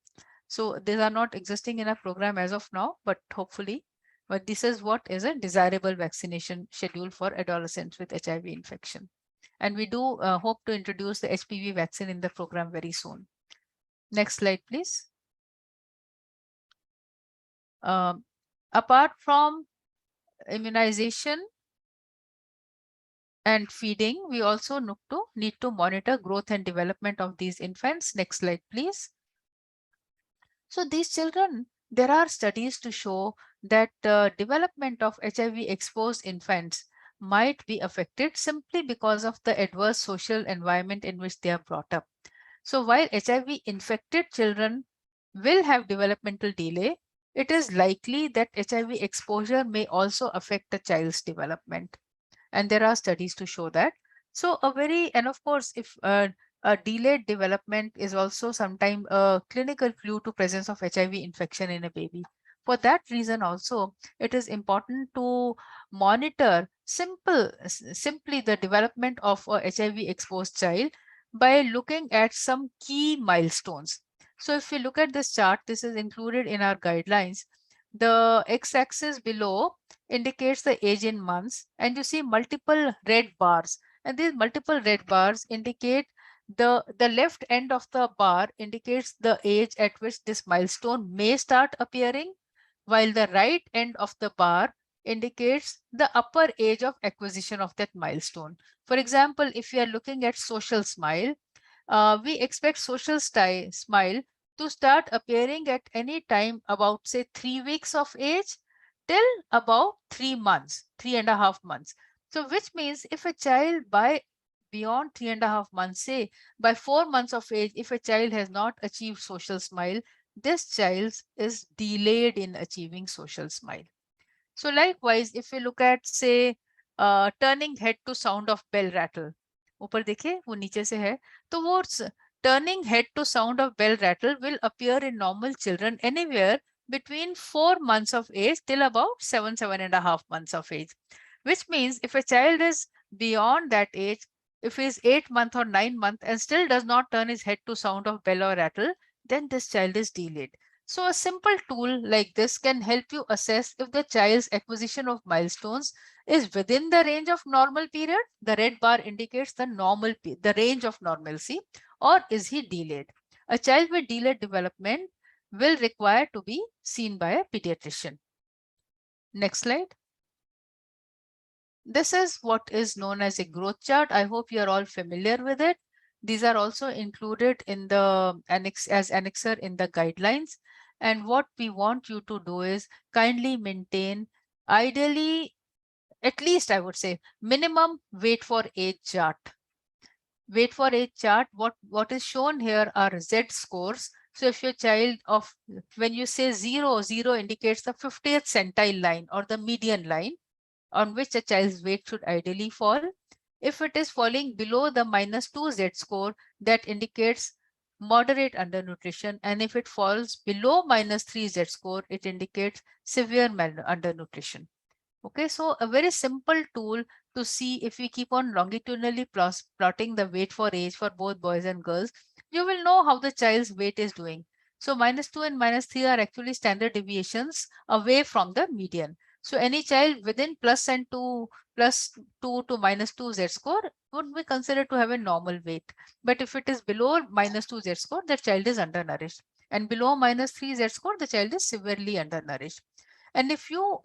So these are not existing in our program as of now, but hopefully, but this is what is a desirable vaccination schedule for adolescents with HIV infection. And we do hope to introduce the HPV vaccine in the program very soon. Next slide, please. Apart from immunization and feeding, we also need to monitor growth and development of these infants. Next slide, please. So these children, there are studies to show that development of HIV exposed infants might be affected simply because of the adverse social environment in which they are brought up. So while HIV infected children will have developmental delay, it is likely that HIV exposure may also affect the child's development. And there are studies to show that. So and of course, if A delayed development is also sometimes a clinical clue to presence of HIV infection in a baby. For that reason also, it is important to monitor simply the development of a HIV exposed child by looking at some key milestones. So if we look at this chart, this is included in our guidelines. The x-axis below indicates the age in months, and you see multiple red bars. And these multiple red bars indicate the left end of the bar indicates the age at which this milestone may start appearing, while the right end of the bar indicates the upper age of acquisition of that milestone. For example, if we are looking at social smile, we expect social smile to start appearing at any time about, say, 3 weeks of age till about 3 months, 3.5 months. So which means if a child by beyond 3.5 months, say by 4 months of age, if a child has not achieved social smile, this child is delayed in achieving social smile. So likewise, if we look at, say, turning head to sound of bell rattle, ऊपर देखिए वो नीचे से है, तो वो turning head to sound of bell rattle will appear in normal children anywhere between 4 months of age till about 7.5 months of age. Which means if a child is beyond that age, if he is 8 months or 9 months and still does not turn his head to sound of bell or rattle, then this child is delayed. So a simple tool like this can help you assess if the child's acquisition of milestones is within the range of normal period. The red bar indicates the range of normalcy, or is he delayed. A child with delayed development will require to be seen by a pediatrician. Next slide. This is what is known as a growth chart. I hope you're all familiar with it. These are also included in the annexer in the guidelines. And what we want you to do is kindly maintain, ideally, at least I would say, minimum weight for age chart. Weight for age chart, what is shown here are Z scores. So if your child of, when you say 0, 0 indicates the 50th centile line or the median line on which a child's weight should ideally fall. If it is falling below the -2 Z score, that indicates moderate undernutrition. And if it falls below -3 Z score, it indicates severe undernutrition. Okay, so a very simple tool to see if we keep on longitudinally plotting the weight for age for both boys and girls, you will know how the child's weight is doing. So -2 and -3 are actually standard deviations away from the median. So any child within +2 to -2 Z score would be considered to have a normal weight. But if it is below -2 Z score, the child is undernourished. And below -3 Z score, the child is severely undernourished. And if you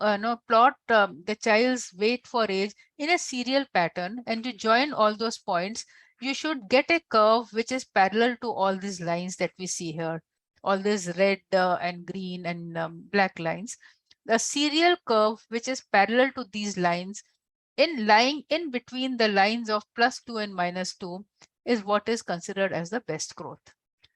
plot the child's weight for age in a serial pattern and you join all those points, you should get a curve which is parallel to all these lines that we see here, all these red and green and black lines. The serial curve which is parallel to these lines, lying in between the lines of +2 and -2, is what is considered as the best growth.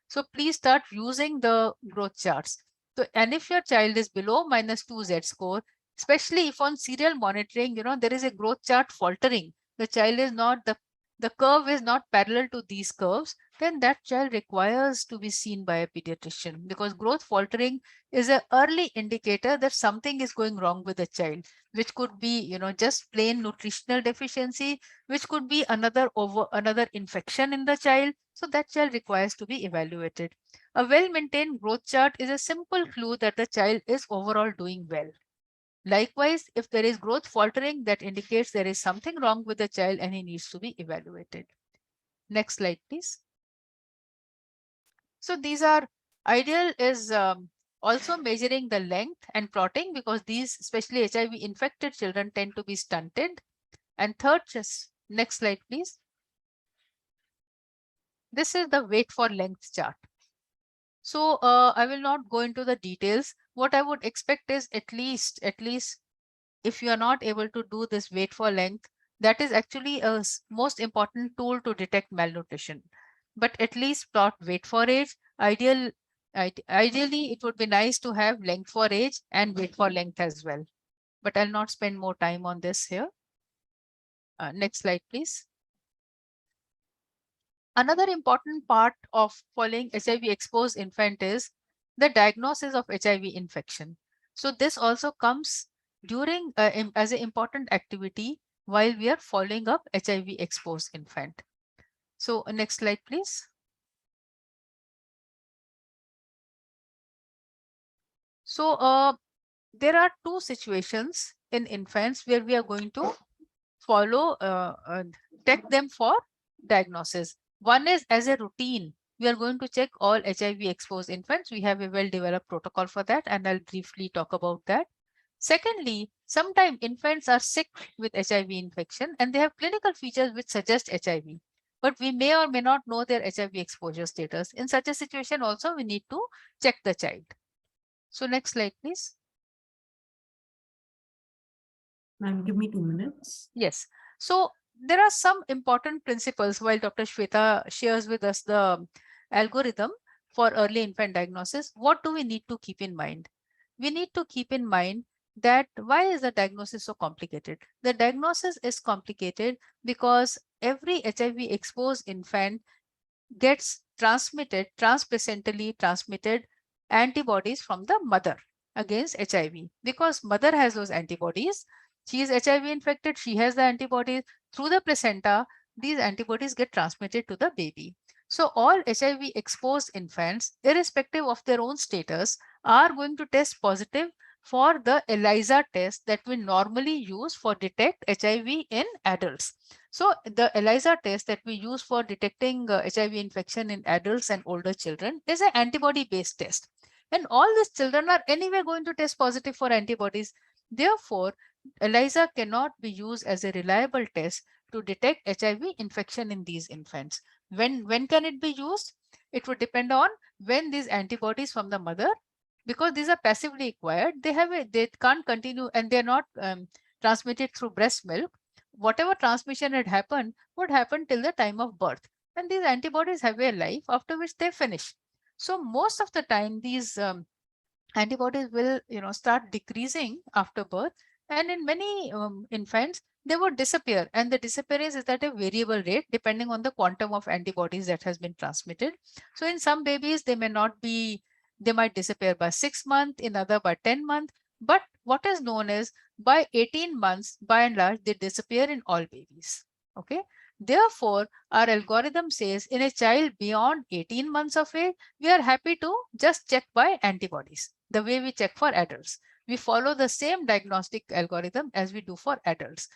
So please start using the growth charts. So, and if your child is below -2 Z score, especially if on serial monitoring, there is a growth chart faltering, the child is not, the curve is not parallel to these curves, then that child requires to be seen by a pediatrician, because growth faltering is an early indicator that something is going wrong with the child, which could be, just plain nutritional deficiency, which could be another infection in the child. So that child requires to be evaluated. A well-maintained growth chart is a simple clue that the child is overall doing well. Likewise, if there is growth faltering, that indicates there is something wrong with the child and he needs to be evaluated. Next slide, please. So these are, ideal is also measuring the length and plotting, because these, especially HIV infected children, tend to be stunted. And third, next slide, please. This is the weight for length chart. So I will not go into the details. What I would expect is at least if you are not able to do this weight for length, that is actually a most important tool to detect malnutrition. But at least plot weight for age. Ideally, it would be nice to have length for age and weight for length as well. But I'll not spend more time on this here. Next slide, please. Another important part of following HIV exposed infant is the diagnosis of HIV infection. So this also comes during as an important activity while we are following up HIV exposed infant. So next slide, please. So there are two situations in infants where we are going to follow, check them for diagnosis. One is as a routine. We are going to check all HIV exposed infants. We have a well-developed protocol for that, and I'll briefly talk about that. Secondly, sometimes infants are sick with HIV infection and they have clinical features which suggest HIV, but we may or may not know their HIV exposure status. In such a situation also, we need to check the child. So next slide, please. Ma'am, give me 2 minutes. Yes. So there are some important principles while Dr. Shweta shares with us the algorithm for early infant diagnosis. What do we need to keep in mind? We need to keep in mind that why is the diagnosis so complicated? The diagnosis is complicated because every HIV exposed infant gets transplacentally transmitted antibodies from the mother against HIV, because mother has those antibodies. She is HIV infected, she has the antibodies. Through the placenta, these antibodies get transmitted to the baby. So all HIV exposed infants, irrespective of their own status, are going to test positive for the ELISA test that we normally use for detect HIV in adults. So the ELISA test that we use for detecting HIV infection in adults and older children is an antibody-based test. And all these children are anyway going to test positive for antibodies. Therefore, ELISA cannot be used as a reliable test to detect HIV infection in these infants. When can it be used? It would depend on when these antibodies from the mother, because these are passively acquired, they can't continue and they're not transmitted through breast milk. Whatever transmission had happened would happen till the time of birth, and these antibodies have a life after which they finish. So most of the time these antibodies will start decreasing after birth, and in many infants they would disappear, and the disappearance is at a variable rate depending on the quantum of antibodies that has been transmitted. So in some babies they might disappear by 6 months, in other by 10 months, but what is known is by 18 months by and large they disappear in all babies. Okay, therefore our algorithm says in a child beyond 18 months of age, we are happy to just check by antibodies the way we check for adults. We follow the same diagnostic algorithm as we do for adults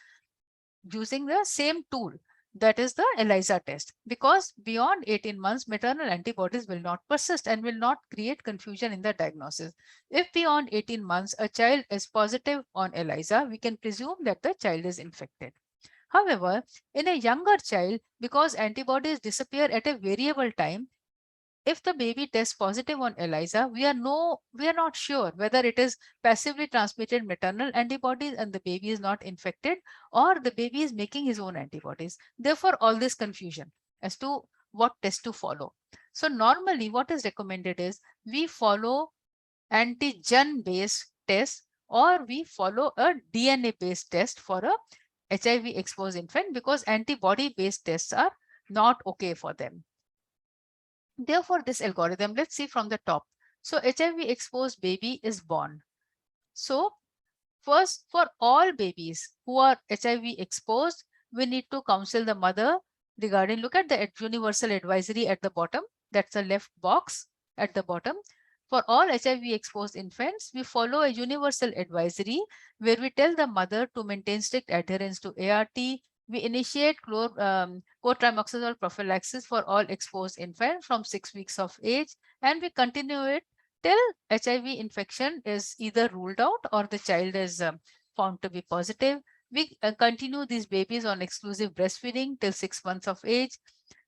using the same tool, that is the ELISA test, because beyond 18 months maternal antibodies will not persist and will not create confusion in the diagnosis. If beyond 18 months a child is positive on ELISA, we can presume that the child is infected. However, in a younger child, because antibodies disappear at a variable time, if the baby tests positive on ELISA, we are not sure whether it is passively transmitted maternal antibodies and the baby is not infected, or the baby is making his own antibodies. Therefore, all this confusion as to what test to follow. So normally what is recommended is we follow antigen-based test, or we follow a DNA-based test for a HIV exposed infant, because antibody-based tests are not okay for them. Therefore, this algorithm, let's see from the top. So HIV exposed baby is born. So first, for all babies who are HIV exposed, we need to counsel the mother regarding, look at the universal advisory at the bottom. That's the left box at the bottom. For all HIV exposed infants, we follow a universal advisory where we tell the mother to maintain strict adherence to ART. We initiate cotrimoxazole prophylaxis for all exposed infants from 6 weeks of age, and we continue it till HIV infection is either ruled out or the child is found to be positive. We continue these babies on exclusive breastfeeding till 6 months of age.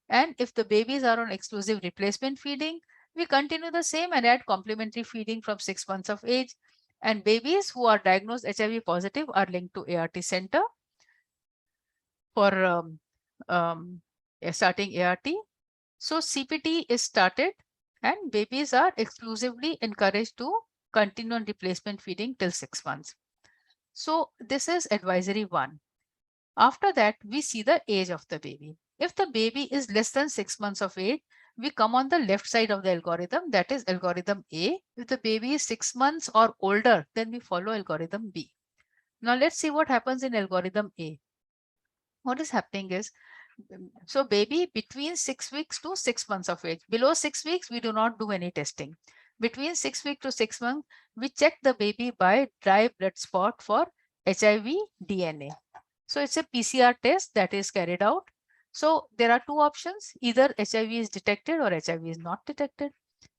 And if the babies are on exclusive replacement feeding, we continue the same and add complementary feeding from 6 months of age. And babies who are diagnosed HIV positive are linked to ART center for starting ART. So CPT is started and babies are exclusively encouraged to continue on replacement feeding till 6 months. So this is advisory 1. After that, we see the age of the baby. If the baby is less than 6 months of age, we come on the left side of the algorithm, that is algorithm A. If the baby is 6 months or older, then we follow algorithm B. Now let's see what happens in algorithm A. What is happening is, so baby between 6 weeks to 6 months of age. Below 6 weeks, we do not do any testing. Between 6 weeks to 6 months, we check the baby by dry blood spot for HIV DNA. So it's a PCR test that is carried out. So there are two options. Either HIV is detected or HIV is not detected.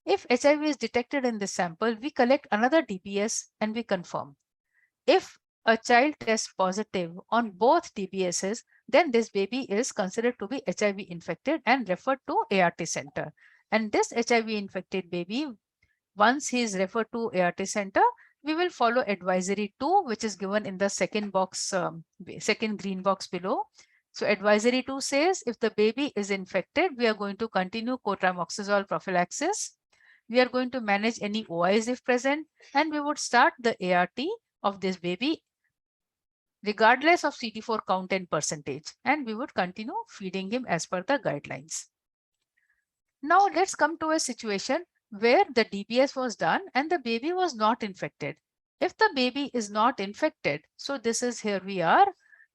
If HIV is detected in the sample, we collect another DBS and we confirm. If a child tests positive on both DBSs, then this baby is considered to be HIV infected and referred to ART center. And this HIV infected baby, once he is referred to ART center, we will follow advisory 2, which is given in the second box, second green box below. So advisory 2 says if the baby is infected, we are going to continue cotrimoxazole prophylaxis. We are going to manage any OIs if present, and we would start the ART of this baby regardless of CD4 count and percentage, and we would continue feeding him as per the guidelines. Now let's come to a situation where the DBS was done and the baby was not infected. If the baby is not infected, so this is here we are,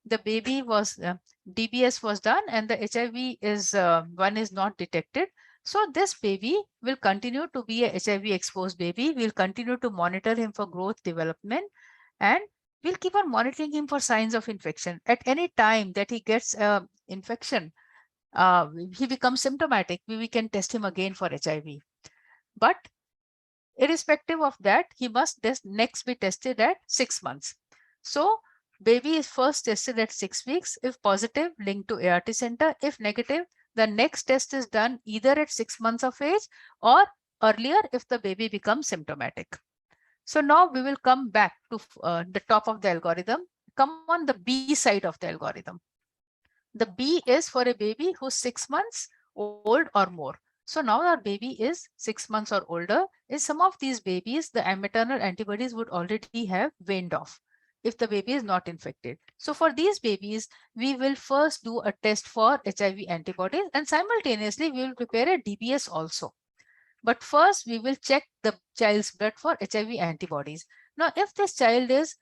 the baby was, DBS was done and the HIV is, one is not detected. So this baby will continue to be a HIV exposed baby. We'll continue to monitor him for growth development, and we'll keep on monitoring him for signs of infection. At any time that he gets infection, he becomes symptomatic, we can test him again for HIV. But irrespective of that, he must next be tested at 6 months. So baby is first tested at 6 weeks. If positive, linked to ART center. If negative, the next test is done either at 6 months of age or earlier if the baby becomes symptomatic. So now we will come back to the top of the algorithm, come on the B side of the algorithm. The B is for a baby who's 6 months old or more. So now our baby is 6 months or older. In some of these babies, the maternal antibodies would already have waned off if the baby is not infected. So for these babies, we will first do a test for HIV antibodies, and simultaneously we will prepare a DBS also. But first, we will check the child's blood for HIV antibodies. Now, if this child is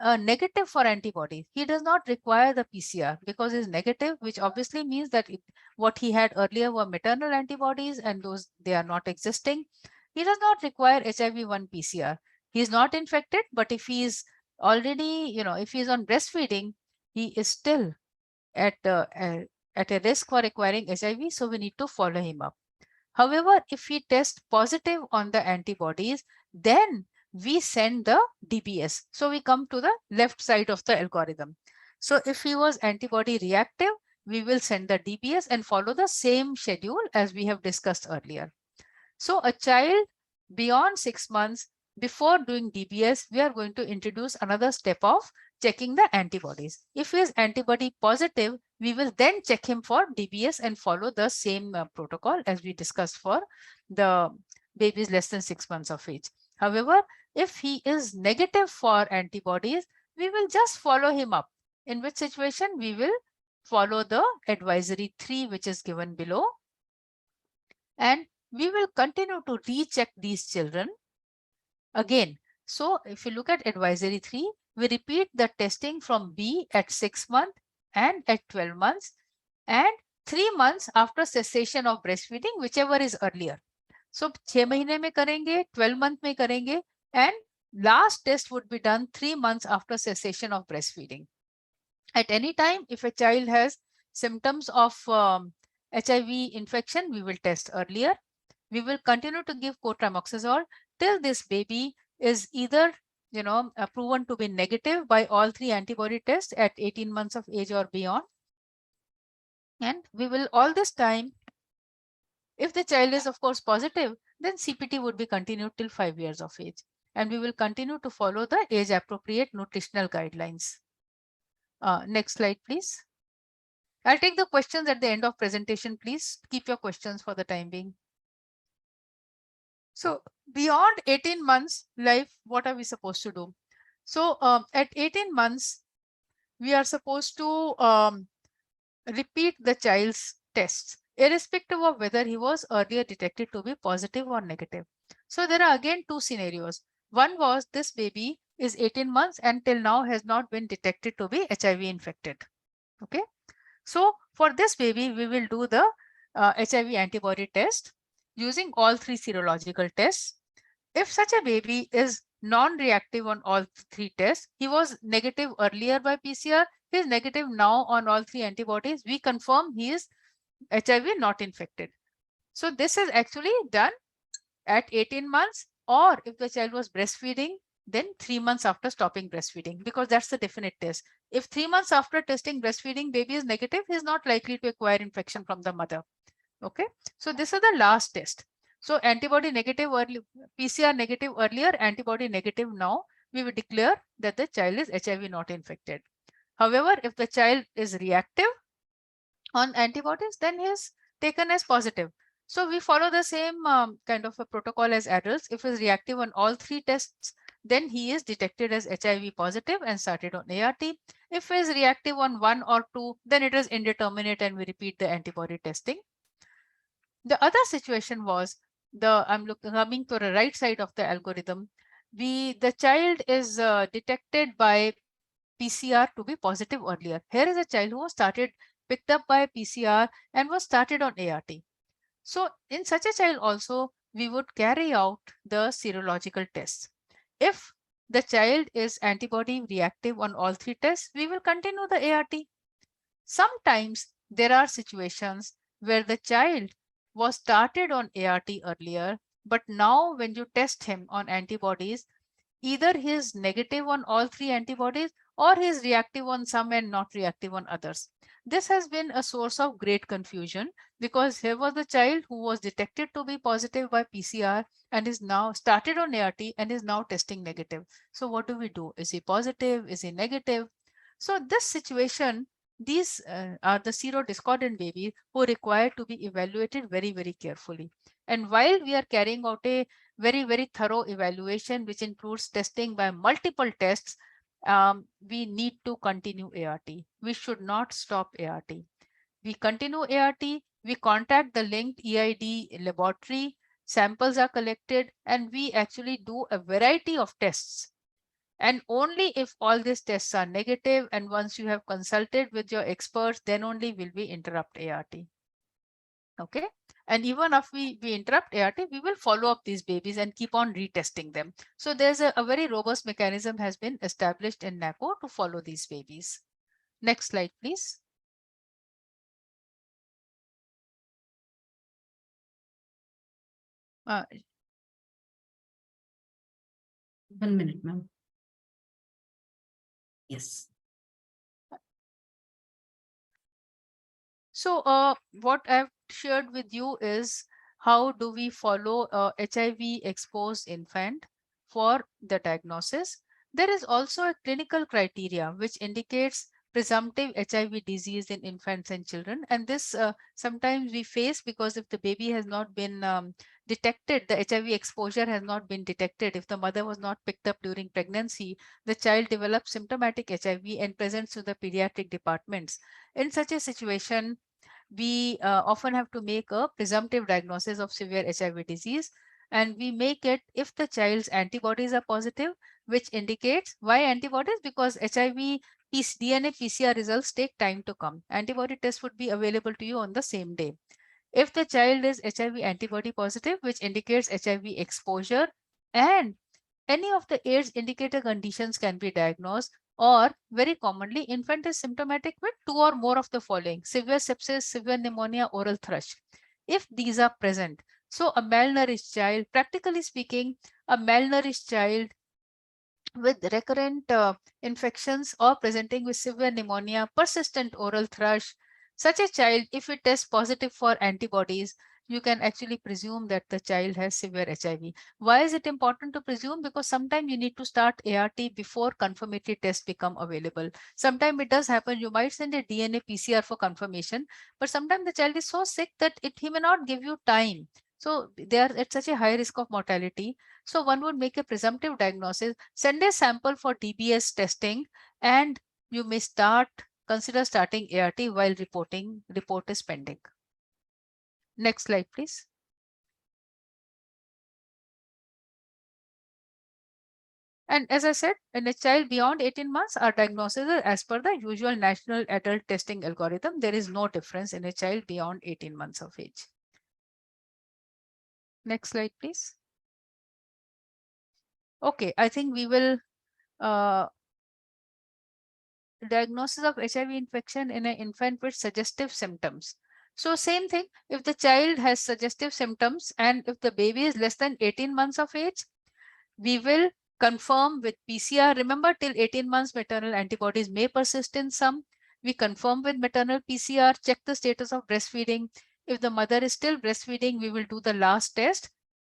negative for antibodies, he does not require the PCR because he's negative, which obviously means that what he had earlier were maternal antibodies and those they are not existing. He does not require HIV-1 PCR. He is not infected, but if he is already, if he is on breastfeeding, he is still at a risk for acquiring HIV. So we need to follow him up. However, if we test positive on the antibodies, then we send the DBS. So we come to the left side of the algorithm. So if he was antibody reactive, we will send the DBS and follow the same schedule as we have discussed earlier. So a child beyond 6 months, before doing DBS, we are going to introduce another step of checking the antibodies. If he is antibody positive, we will then check him for DBS and follow the same protocol as we discussed for the babies less than 6 months of age. However, if he is negative for antibodies, we will just follow him up, in which situation we will follow the advisory 3, which is given below. And we will continue to recheck these children again. So if you look at advisory 3, we repeat the testing from B at 6 months and at 12 months and 3 months after cessation of breastfeeding, whichever is earlier. So 6 mahine mein karenge, 12 month mein karenge, and last test would be done 3 months after cessation of breastfeeding. At any time, if a child has symptoms of HIV infection, we will test earlier. We will continue to give cotrimoxazole till this baby is either proven to be negative by all 3 antibody tests at 18 months of age or beyond. And we will all this time, if the child is of course positive, then CPT would be continued till 5 years of age. And we will continue to follow the age appropriate nutritional guidelines. Next slide, please. I'll take the questions at the end of presentation. Please keep your questions for the time being. So beyond 18 months life, what are we supposed to do? So at 18 months, we are supposed to repeat the child's tests, irrespective of whether he was earlier detected to be positive or negative. So there are again two scenarios. One was this baby is 18 months and till now has not been detected to be HIV infected. Okay. So for this baby, we will do the HIV antibody test using all three serological tests. If such a baby is non-reactive on all three tests, he was negative earlier by PCR, he is negative now on all three antibodies, we confirm he is HIV not infected. So this is actually done at 18 months, or if the child was breastfeeding, then 3 months after stopping breastfeeding, because that's the definite test. If 3 months after testing breastfeeding baby is negative, he is not likely to acquire infection from the mother. Okay, so this is the last test. So antibody negative early, PCR negative earlier, antibody negative now, we will declare that the child is HIV not infected. However, if the child is reactive on antibodies, then he is taken as positive. So we follow the same kind of a protocol as adults. If he is reactive on all three tests, then he is detected as HIV positive and started on ART. If he is reactive on one or two, then it is indeterminate and we repeat the antibody testing. The other situation was coming to the right side of the algorithm. The child is detected by PCR to be positive earlier. Here is a child who was picked up by PCR and was started on ART. So in such a child also, we would carry out the serological tests. If the child is antibody reactive on all three tests, we will continue the ART. Sometimes there are situations where the child was started on ART earlier, but now when you test him on antibodies, either he is negative on all three antibodies or he is reactive on some and not reactive on others. This has been a source of great confusion because here was the child who was detected to be positive by PCR and is now started on ART and is now testing negative. So what do we do? Is he positive? Is he negative? So this situation, these are the serodiscordant babies who require to be evaluated very, very carefully. And while we are carrying out a very, very thorough evaluation, which includes testing by multiple tests, we need to continue ART. We should not stop ART. We continue ART, we contact the linked EID laboratory, samples are collected, and we actually do a variety of tests. And only if all these tests are negative and once you have consulted with your experts, then only will we interrupt ART. Okay. And even if we interrupt ART, we will follow up these babies and keep on retesting them. So there's a very robust mechanism has been established in NACO to follow these babies. Next slide, please. Uh, 1 minute, ma'am. Yes. So what I've shared with you is how do we follow a HIV exposed infant for the diagnosis. There is also a clinical criteria which indicates presumptive HIV disease in infants and children. And this sometimes we face because if the baby has not been detected, the HIV exposure has not been detected. If the mother was not picked up during pregnancy, the child develops symptomatic HIV and presents to the pediatric departments. In such a situation, we often have to make a presumptive diagnosis of severe HIV disease. And we make it if the child's antibodies are positive, which indicates why antibodies, because HIV DNA PCR results take time to come. Antibody test would be available to you on the same day. If the child is HIV antibody positive, which indicates HIV exposure, and any of the AIDS indicator conditions can be diagnosed, or very commonly, infant is symptomatic with two or more of the following: severe sepsis, severe pneumonia, oral thrush. If these are present, so a malnourished child, practically speaking, a malnourished child with recurrent infections or presenting with severe pneumonia, persistent oral thrush, such a child, if it tests positive for antibodies, you can actually presume that the child has severe HIV. Why is it important to presume? Because sometimes you need to start ART before confirmatory tests become available. Sometimes it does happen, you might send a DNA PCR for confirmation, but sometimes the child is so sick that he may not give you time. So they are at such a high risk of mortality. So one would make a presumptive diagnosis, send a sample for TBS testing, and you may start consider starting ART while report is pending. Next slide, please. And as I said, in a child beyond 18 months, our diagnosis is as per the usual national adult testing algorithm. There is no difference in a child beyond 18 months of age. Next slide, please. Okay, I think we will diagnosis of HIV infection in an infant with suggestive symptoms. So same thing, if the child has suggestive symptoms and if the baby is less than 18 months of age, we will confirm with PCR. Remember, till 18 months, maternal antibodies may persist in some. We confirm with maternal PCR, check the status of breastfeeding. If the mother is still breastfeeding, we will do the last test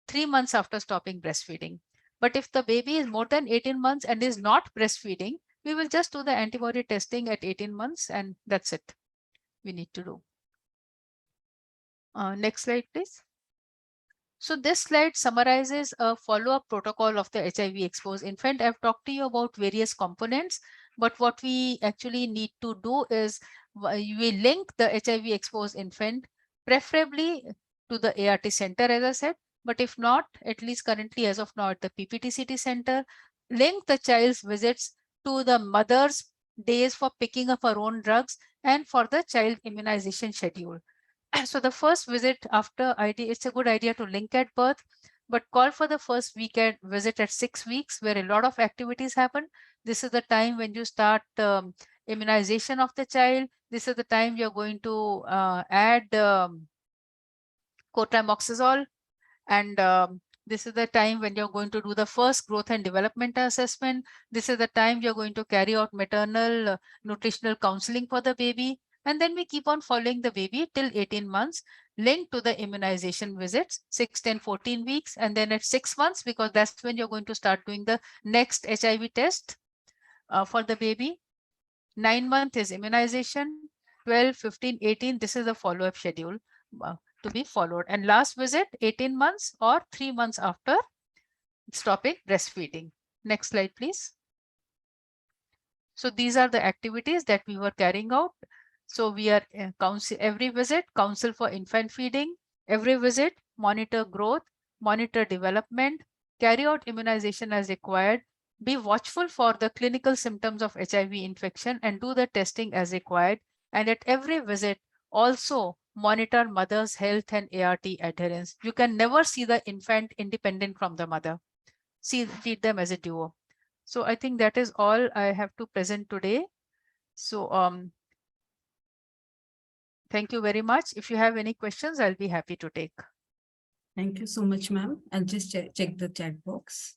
3 months after stopping breastfeeding. But if the baby is more than 18 months and is not breastfeeding, we will just do the antibody testing at 18 months and that's it we need to do. Next slide, please. So this slide summarizes a follow-up protocol of the HIV exposed infant. I've talked to you about various components, but what we actually need to do is we link the HIV exposed infant preferably to the ART center, as I said, but if not, at least currently as of now at the PPTCT center, link the child's visits to the mother's days for picking up her own drugs and for the child immunization schedule. So the first visit after ID, it's a good idea to link at birth, but call for the first weekend visit at 6 weeks where a lot of activities happen. This is the time when you start immunization of the child. This is the time you're going to add cotrimoxazole, and this is the time when you're going to do the first growth and development assessment. This is the time you're going to carry out maternal nutritional counseling for the baby. And then we keep on following the baby till 18 months, linked to the immunization visits, 6, 10, 14 weeks. And then at 6 months, because that's when you're going to start doing the next HIV test for the baby. 9 months is immunization, 12, 15, 18. This is the follow-up schedule to be followed. And last visit, 18 months or 3 months after stopping breastfeeding. Next slide, please. So these are the activities that we were carrying out. So we are every visit, counsel for infant feeding, every visit, monitor growth, monitor development, carry out immunization as required, be watchful for the clinical symptoms of HIV infection and do the testing as required. And at every visit, also monitor mother's health and ART adherence. You can never see the infant independent from the mother. Treat them as a duo. So I think that is all I have to present today. So thank you very much. If you have any questions, I'll be happy to take. Thank you so much, ma'am. I'll just check the chat box.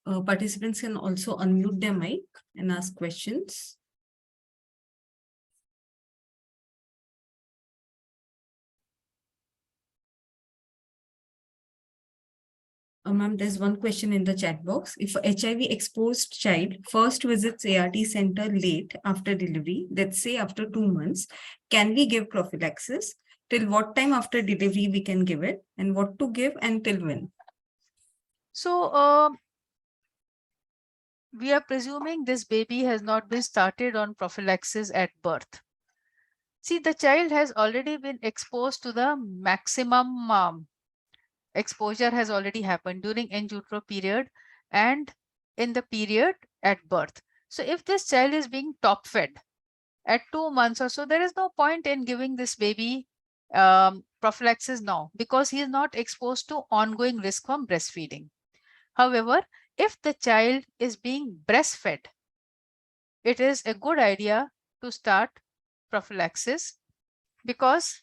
Participants can also unmute their mic and ask questions. Ma'am, there's one question in the chat box. If a HIV exposed child first visits ART center late after delivery, let's say after 2 months, can we give prophylaxis? Till what time after delivery we can give it, and what to give and till when? So we are presuming this baby has not been started on prophylaxis at birth. See, the child has already been exposed to the maximum exposure has already happened during in utero period and in the period at birth. So if this child is being top fed at 2 months or so, there is no point in giving this baby prophylaxis now because he is not exposed to ongoing risk from breastfeeding. However, if the child is being breastfed, it is a good idea to start prophylaxis because,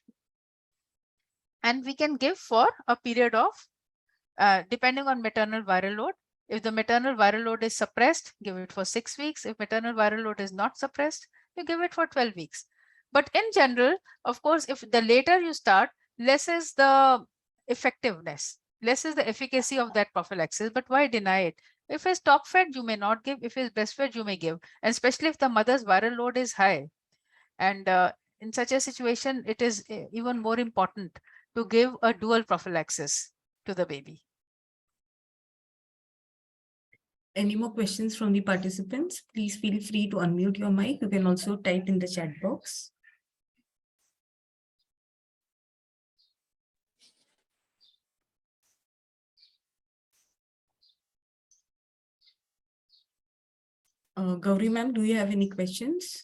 and we can give for a period of, depending on maternal viral load. If the maternal viral load is suppressed, give it for 6 weeks. If maternal viral load is not suppressed, you give it for 12 weeks. But in general, of course, if the later you start, less is the effectiveness, less is the efficacy of that prophylaxis. But why deny it? If it's top fed, you may not give. If it's breastfed, you may give. And especially if the mother's viral load is high. And in such a situation, it is even more important to give a dual prophylaxis to the baby. Any more questions from the participants? Please feel free to unmute your mic. You can also type in the chat box. Gauri ma'am, do you have any questions?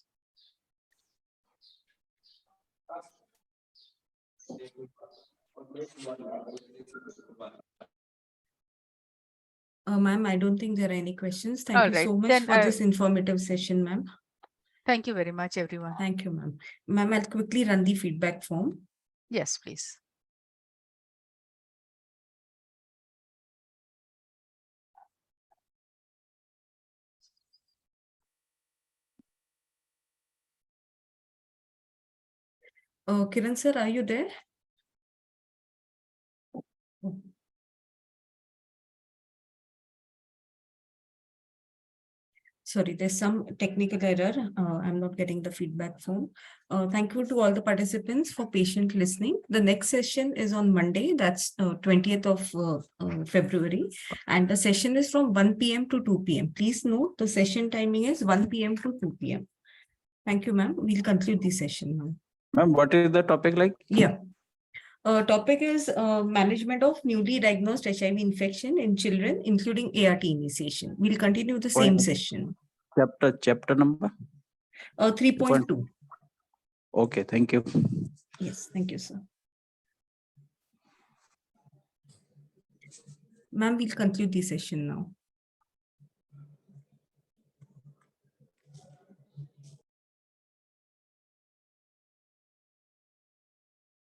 Ma'am, I don't think there are any questions. Thank All you right, so much then for this informative session, ma'am. thank you very much, everyone. Thank you, ma'am. Ma'am, I'll quickly run the feedback form. Yes, please. Kiran sir, are you there? Sorry, there's some technical error. I'm not getting the feedback form. Thank you to all the participants for patient listening. The next session is on Monday, that's 20th of February. And the session is from 1 p.m. to 2 p.m. Please note the session timing is 1 p.m. to 2 p.m. Thank you, ma'am. We'll conclude the session now. Ma'am, what is the topic like? Yeah. Topic is management of newly diagnosed HIV infection in children, including ART initiation. We'll continue the same session. Chapter number? 3.2. Okay, thank you. Yes, thank you, sir. Ma'am, we'll conclude the session now.